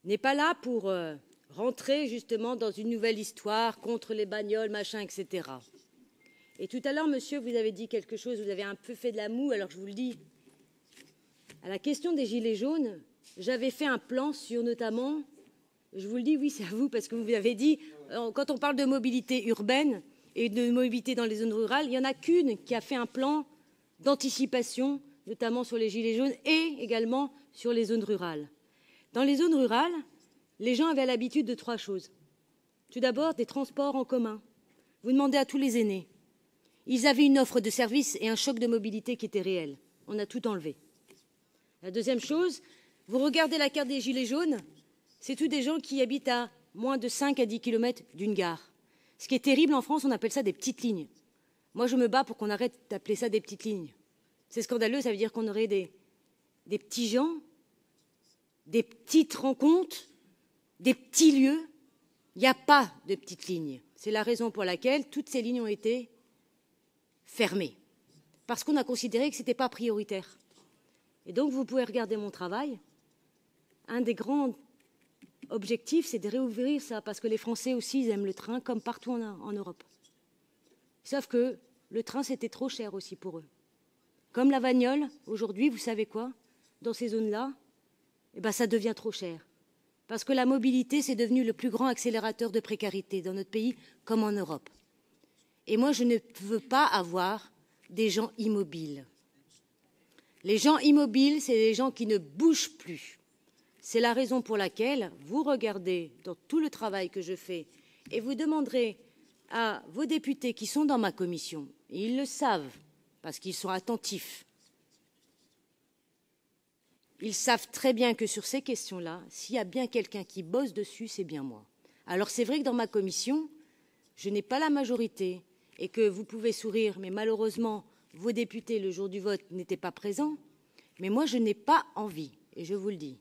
n'est pas là pour rentrer, justement, dans une nouvelle histoire contre les bagnoles, machin, etc. Et tout à l'heure, monsieur, vous avez dit quelque chose, vous avez un peu fait de la moue, alors je vous le dis. À la question des gilets jaunes, j'avais fait un plan sur notamment, je vous le dis, oui, c'est à vous, parce que vous avez dit, quand on parle de mobilité urbaine et de mobilité dans les zones rurales, il n'y en a qu'une qui a fait un plan d'anticipation, notamment sur les gilets jaunes et également sur les zones rurales. Dans les zones rurales, les gens avaient l'habitude de 3 choses. Tout d'abord, des transports en commun. Vous demandez à tous les aînés. Ils avaient une offre de service et un choc de mobilité qui était réel. On a tout enlevé. La deuxième chose, vous regardez la carte des gilets jaunes, c'est tous des gens qui habitent à moins de 5 à 10 km d'une gare. Ce qui est terrible en France, on appelle ça des petites lignes. Moi, je me bats pour qu'on arrête d'appeler ça des petites lignes. C'est scandaleux, ça veut dire qu'on aurait des petits gens, des petites rencontres, des petits lieux. Il n'y a pas de petites lignes. C'est la raison pour laquelle toutes ces lignes ont été fermées. Parce qu'on a considéré que ce n'était pas prioritaire. Et donc, vous pouvez regarder mon travail. Un des grands objectifs, c'est de réouvrir ça, parce que les Français aussi, ils aiment le train, comme partout en Europe. Sauf que le train, c'était trop cher aussi pour eux. Comme la bagnole, aujourd'hui, vous savez quoi? Dans ces zones-là, eh ben, ça devient trop cher. Parce que la mobilité, c'est devenu le plus grand accélérateur de précarité dans notre pays, comme en Europe. Et moi, je ne veux pas avoir des gens immobiles. Les gens immobiles, c'est les gens qui ne bougent plus. C'est la raison pour laquelle vous regardez dans tout le travail que je fais et vous demanderez à vos députés qui sont dans ma commission, et ils le savent parce qu'ils sont attentifs, ils savent très bien que sur ces questions-là, s'il y a bien quelqu'un qui bosse dessus, c'est bien moi. Alors c'est vrai que dans ma commission, je n'ai pas la majorité et que vous pouvez sourire, mais malheureusement, vos députés, le jour du vote, n'étaient pas présents. Mais moi, je n'ai pas envie, et je vous le dis,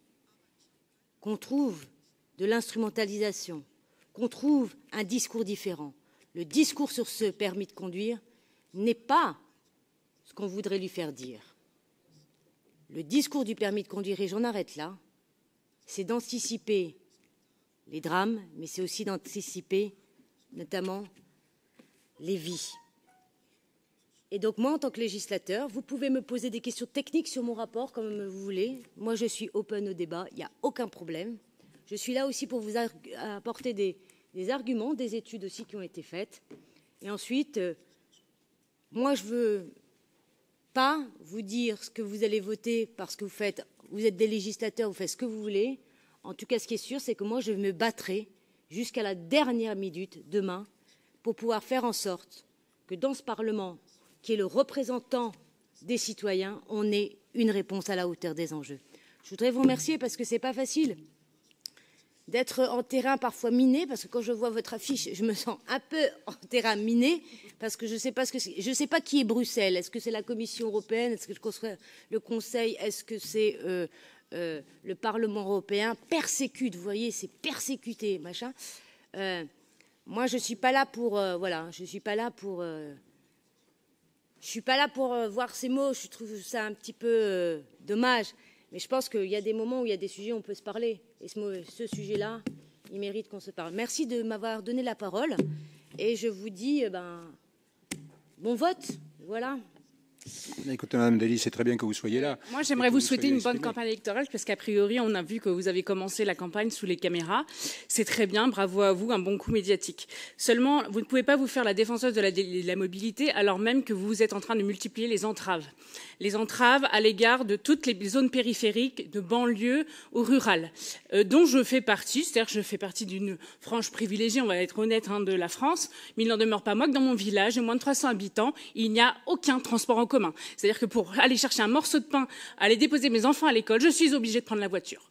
qu'on trouve de l'instrumentalisation, qu'on trouve un discours différent. Le discours sur ce permis de conduire n'est pas ce qu'on voudrait lui faire dire. Le discours du permis de conduire, et j'en arrête là, c'est d'anticiper les drames, mais c'est aussi d'anticiper notamment les vies. Et donc moi, en tant que législateur, vous pouvez me poser des questions techniques sur mon rapport, comme vous voulez. Moi, je suis open au débat, il n'y a aucun problème. Je suis là aussi pour vous apporter des arguments, des études aussi qui ont été faites. Et ensuite, moi, je ne veux pas vous dire ce que vous allez voter parce que vous êtes des législateurs, vous faites ce que vous voulez. En tout cas, ce qui est sûr, c'est que moi, je me battrai jusqu'à la dernière minute demain pour pouvoir faire en sorte que dans ce Parlement, qui est le représentant des citoyens, on ait une réponse à la hauteur des enjeux. Je voudrais vous remercier parce que ce n'est pas facile d'être en terrain parfois miné, parce que quand je vois votre affiche, je me sens un peu en terrain miné, parce que je ne sais pas je sais pas qui est Bruxelles. Est-ce que c'est la Commission européenne? Est-ce que c'est le Conseil? Est-ce que c'est le Parlement européen? Persécute, vous voyez, c'est persécuté, machin. Moi, je ne suis pas là pour... voilà, je ne suis pas là pour je ne suis pas là pour voir ces mots, je trouve ça un petit peu dommage. Mais je pense qu'il y a des moments où il y a des sujets où on peut se parler. Et ce sujet-là, il mérite qu'on se parle. Merci de m'avoir donné la parole. Et je vous dis, bon vote. Voilà. Écoutez, Madame Dely, c'est très bien que vous soyez là. Moi, j'aimerais vous souhaiter une bonne campagne électorale, parce qu'a priori, on a vu que vous avez commencé la campagne sous les caméras. C'est très bien, bravo à vous, un bon coup médiatique. Seulement, vous ne pouvez pas vous faire la défenseuse de la mobilité, alors même que vous êtes en train de multiplier les entraves. Les entraves à l'égard de toutes les zones périphériques, de banlieue ou rurales, dont je fais partie, c'est-à-dire que je fais partie d'une frange privilégiée, on va être honnête, de la France, mais il n'en demeure pas moins que dans mon village, j'ai moins de 300 habitants, il n'y a aucun transport en commun. C'est-à-dire que pour aller chercher un morceau de pain, aller déposer mes enfants à l'école, je suis obligée de prendre la voiture.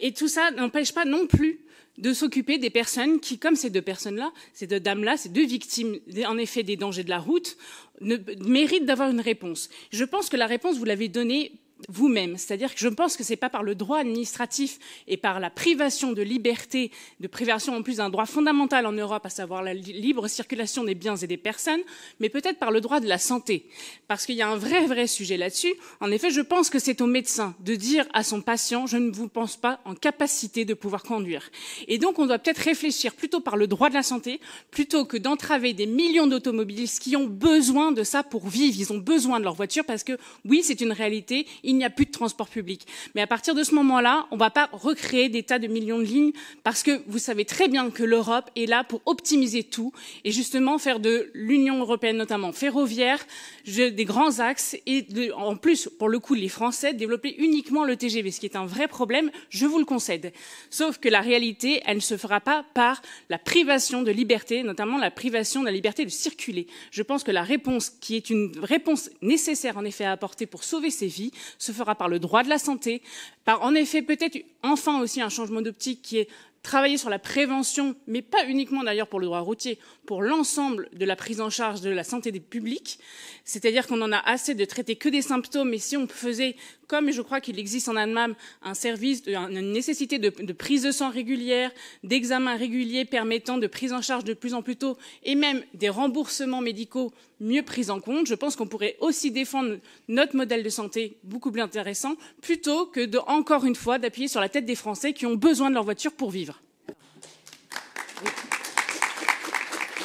Et tout ça n'empêche pas non plus de s'occuper des personnes qui, comme ces deux personnes-là, ces deux dames-là, ces deux victimes, en effet, des dangers de la route, méritent d'avoir une réponse. Je pense que la réponse, vous l'avez donnée vous-même. C'est-à-dire que je pense que c'est pas par le droit administratif et par la privation de liberté, de privation en plus d'un droit fondamental en Europe, à savoir la libre circulation des biens et des personnes, mais peut-être par le droit de la santé. Parce qu'il y a un vrai sujet là-dessus. En effet, je pense que c'est au médecin de dire à son patient, je ne vous pense pas en capacité de pouvoir conduire. Et donc, on doit peut-être réfléchir plutôt par le droit de la santé, plutôt que d'entraver des millions d'automobilistes qui ont besoin de ça pour vivre. Ils ont besoin de leur voiture parce que, oui, c'est une réalité, il n'y a plus de transport public. Mais à partir de ce moment-là, on ne va pas recréer des tas de millions de lignes parce que vous savez très bien que l'Europe est là pour optimiser tout et justement faire de l'Union européenne, notamment ferroviaire, des grands axes et en plus, pour le coup, les Français développer uniquement le TGV, ce qui est un vrai problème, je vous le concède. Sauf que la réalité, elle ne se fera pas par la privation de liberté, notamment la privation de la liberté de circuler. Je pense que la réponse, qui est une réponse nécessaire en effet à apporter pour sauver ces vies, se fera par le droit de la santé, par en effet peut-être enfin aussi un changement d'optique qui est travailler sur la prévention, mais pas uniquement d'ailleurs pour le droit routier, pour l'ensemble de la prise en charge de la santé des publics. C'est-à-dire qu'on en a assez de traiter que des symptômes, et si on faisait, comme je crois qu'il existe en Allemagne, un service, une nécessité de prise de sang régulière, d'examens réguliers permettant de prise en charge de plus en plus tôt, et même des remboursements médicaux mieux pris en compte, je pense qu'on pourrait aussi défendre notre modèle de santé beaucoup plus intéressant, plutôt que de, encore une fois, d'appuyer sur la tête des Français qui ont besoin de leur voiture pour vivre.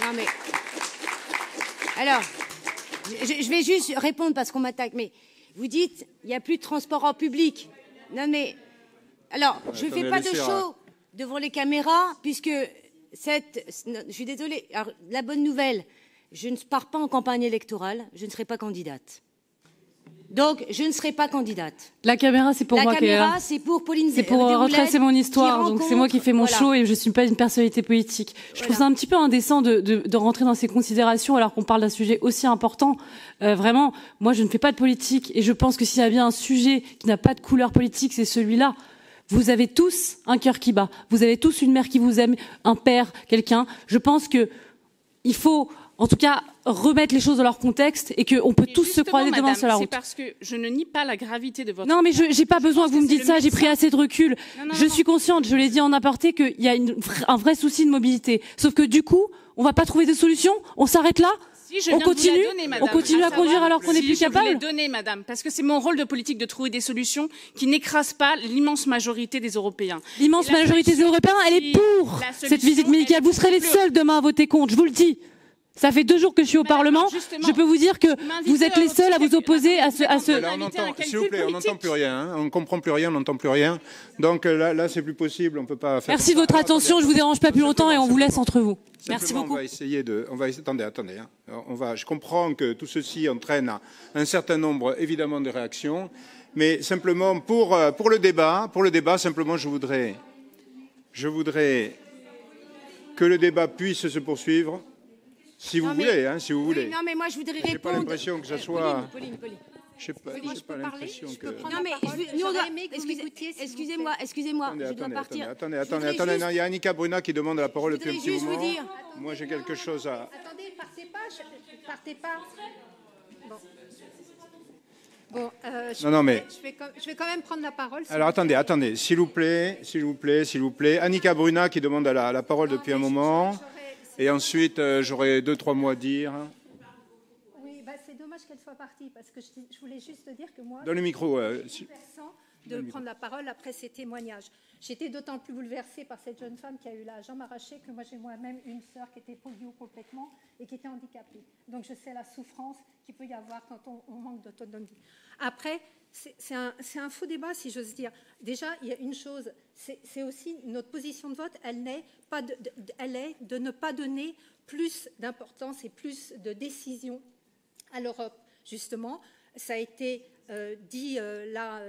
Non mais, alors, je vais juste répondre parce qu'on m'attaque. Mais vous dites, il n'y a plus de transport en public. Non mais, alors, je ne fais pas de show devant les caméras puisque je suis désolée. Alors, la bonne nouvelle, je ne pars pas en campagne électorale, je ne serai pas candidate. Donc, je ne serai pas candidate. La caméra, c'est pour moi. La caméra, c'est pour Pauline. C'est pour retracer mon histoire. Donc, c'est moi qui fais mon show et je suis pas une personnalité politique. Je trouve ça un petit peu indécent de rentrer dans ces considérations alors qu'on parle d'un sujet aussi important. Vraiment, moi, je ne fais pas de politique et je pense que s'il y a bien un sujet qui n'a pas de couleur politique, c'est celui-là. Vous avez tous un cœur qui bat. Vous avez tous une mère qui vous aime, un père, quelqu'un. Je pense que il faut, en tout cas, remettre les choses dans leur contexte et qu'on peut tous se croiser demain sur la route. C'est parce que je ne nie pas la gravité de votre... Non, mais j'ai pas besoin que vous me dites ça, j'ai pris assez de recul. Je suis consciente, je l'ai dit en aparté, qu'il y a un vrai souci de mobilité. Sauf que du coup, on va pas trouver de solution, on s'arrête là, on continue à conduire alors qu'on n'est plus capable. Je vous l'ai donné, madame, parce que c'est mon rôle de politique de trouver des solutions qui n'écrasent pas l'immense majorité des Européens. L'immense majorité des Européens, elle est pour cette visite médicale. Vous serez les seuls demain à voter contre, je vous le dis. Ça fait 2 jours que je suis au Parlement. Je peux vous dire que vous êtes les seuls à vous opposer à ce... S'il vous plaît, on n'entend plus rien. Hein. On ne comprend plus rien, on n'entend plus rien. Donc là c'est plus possible, on ne peut pas faire... Merci de votre attention, je ne vous dérange pas plus longtemps et on vous laisse entre vous. Merci beaucoup. On va essayer de... Attendez. Hein. Je comprends que tout ceci entraîne un certain nombre, évidemment, de réactions. Mais simplement, pour le débat, simplement, je voudrais que le débat puisse se poursuivre. Si vous voulez. Non, mais moi, je voudrais répondre. J'ai pas l'impression que ça soit... Pauline. J'ai pas l'impression que... Non, mais nous, on doit... Excusez-moi, je dois partir. Attendez, non, il y a Annika Bruna qui demande la parole depuis un petit moment. Moi, j'ai quelque chose à... Attendez, partez pas. Bon, je vais quand même prendre la parole. Alors, attendez, s'il vous plaît. Annika Bruna qui demande la parole depuis un moment. Et ensuite, j'aurai 2-3 mots à dire. Oui, c'est dommage dommage qu'elle soit partie, parce que je voulais juste dire que moi... Dans le micro, de prendre la parole après ces témoignages. J'étais d'autant plus bouleversée par cette jeune femme qui a eu la jambe arrachée que moi j'ai moi-même une sœur qui était polio complètement et qui était handicapée. Donc je sais la souffrance qu'il peut y avoir quand on manque d'autonomie. Après, c'est un faux débat, si j'ose dire. Déjà, il y a une chose, c'est aussi notre position de vote, elle est de ne pas donner plus d'importance et plus de décision à l'Europe. Justement, ça a été dit là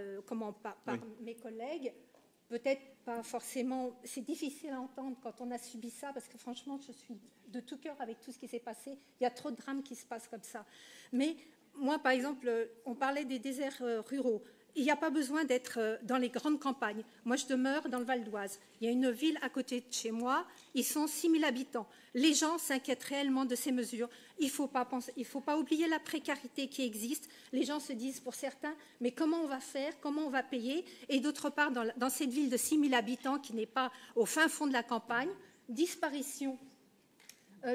par mes collègues, peut-être pas forcément, c'est difficile à entendre quand on a subi ça, parce que franchement, je suis de tout cœur avec tout ce qui s'est passé. Il y a trop de drames qui se passent comme ça. Mais moi, par exemple, on parlait des déserts ruraux. Il n'y a pas besoin d'être dans les grandes campagnes. Moi, je demeure dans le Val d'Oise. Il y a une ville à côté de chez moi. Ils sont 6 000 habitants. Les gens s'inquiètent réellement de ces mesures. Il ne faut pas oublier la précarité qui existe. Les gens se disent, pour certains, mais comment on va faire? Comment on va payer? Et d'autre part, dans cette ville de 6 000 habitants qui n'est pas au fin fond de la campagne, disparition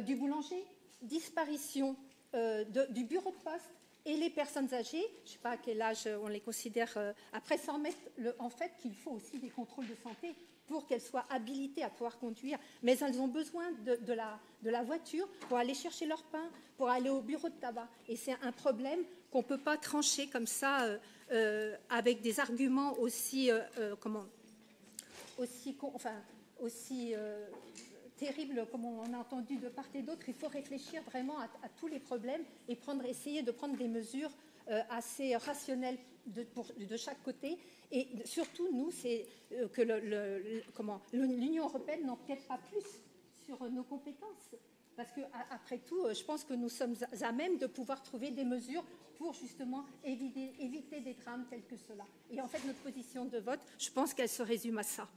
du boulanger, disparition du bureau de poste. Et les personnes âgées, je ne sais pas à quel âge on les considère, après s'en mettre en fait qu'il faut aussi des contrôles de santé pour qu'elles soient habilitées à pouvoir conduire. Mais elles ont besoin de la voiture pour aller chercher leur pain, pour aller au bureau de tabac. Et c'est un problème qu'on ne peut pas trancher comme ça avec des arguments aussi terrible, comme on a entendu de part et d'autre. Il faut réfléchir vraiment à tous les problèmes et essayer de prendre des mesures assez rationnelles de chaque côté. Et surtout, nous, c'est que l'Union européenne n'empiète pas plus sur nos compétences. Parce qu'après tout, je pense que nous sommes à même de pouvoir trouver des mesures pour justement éviter des drames tels que cela. Et en fait, notre position de vote, je pense qu'elle se résume à ça.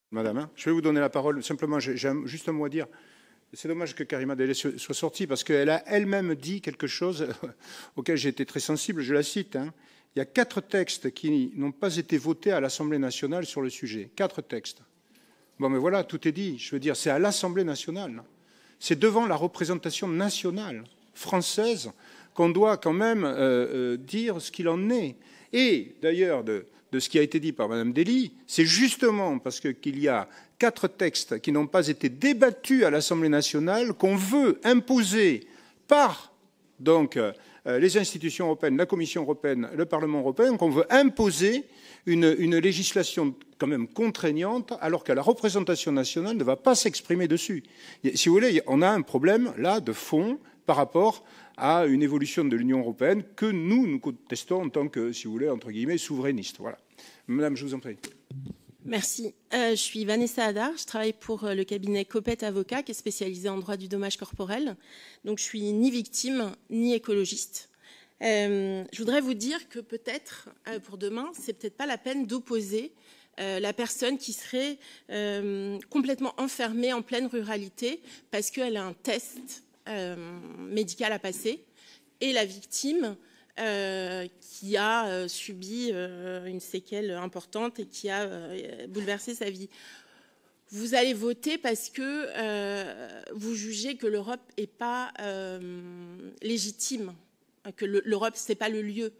Madame, je vais vous donner la parole. Simplement, j'ai juste un mot à dire. C'est dommage que Karima Delli soit sortie parce qu'elle a elle-même dit quelque chose auquel j'ai été très sensible. Je la cite. Il y a 4 textes qui n'ont pas été votés à l'Assemblée nationale sur le sujet. 4 textes. Bon, mais voilà, tout est dit. Je veux dire, c'est à l'Assemblée nationale. C'est devant la représentation nationale française qu'on doit quand même dire ce qu'il en est. Et d'ailleurs, de ce qui a été dit par Mme Delli, c'est justement parce qu'il y a 4 textes qui n'ont pas été débattus à l'Assemblée nationale qu'on veut imposer par donc, les institutions européennes, la Commission européenne, le Parlement européen, qu'on veut imposer une législation quand même contraignante alors que la représentation nationale ne va pas s'exprimer dessus. Si vous voulez, on a un problème là de fond par rapport à une évolution de l'Union européenne que nous contestons en tant que, si vous voulez, entre guillemets, souverainistes. Voilà. Madame, je vous en prie. Merci. Je suis Vanessa Hadar. Je travaille pour le cabinet Copet Avocat, qui est spécialisé en droit du dommage corporel. Donc, je suis ni victime, ni écologiste. Je voudrais vous dire que peut-être, pour demain, c'est peut-être pas la peine d'opposer la personne qui serait complètement enfermée en pleine ruralité parce qu'elle a un test médical à passer, et la victime qui a subi une séquelle importante et qui a bouleversé sa vie. Vous allez voter parce que vous jugez que l'Europe n'est pas légitime, que l'Europe, ce n'est pas le lieu.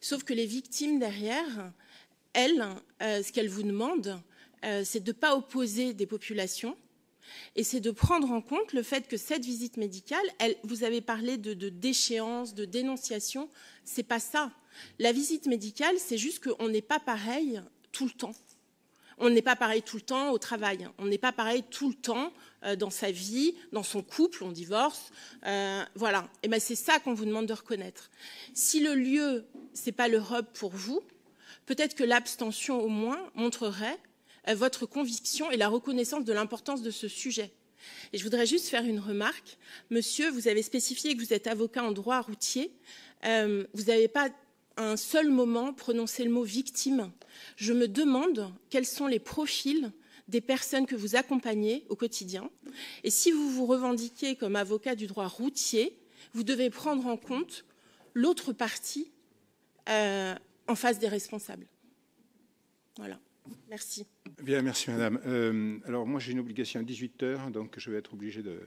Sauf que les victimes derrière, elles, ce qu'elles vous demandent, c'est de ne pas opposer des populations, et c'est de prendre en compte le fait que cette visite médicale, vous avez parlé de déchéance, de dénonciation, c'est pas ça. La visite médicale, c'est juste qu'on n'est pas pareil tout le temps. On n'est pas pareil tout le temps au travail. On n'est pas pareil tout le temps dans sa vie, dans son couple, on divorce. Voilà. Et ben c'est ça qu'on vous demande de reconnaître. Si le lieu, c'est pas l'Europe pour vous, peut-être que l'abstention au moins montrerait votre conviction et la reconnaissance de l'importance de ce sujet. Et je voudrais juste faire une remarque. Monsieur, vous avez spécifié que vous êtes avocat en droit routier. Vous n'avez pas un seul moment prononcé le mot victime. Je me demande quels sont les profils des personnes que vous accompagnez au quotidien. Et si vous vous revendiquez comme avocat du droit routier, vous devez prendre en compte l'autre partie en face des responsables. Voilà. Merci. Bien, merci madame. Alors moi j'ai une obligation à 18h, donc je vais être obligé de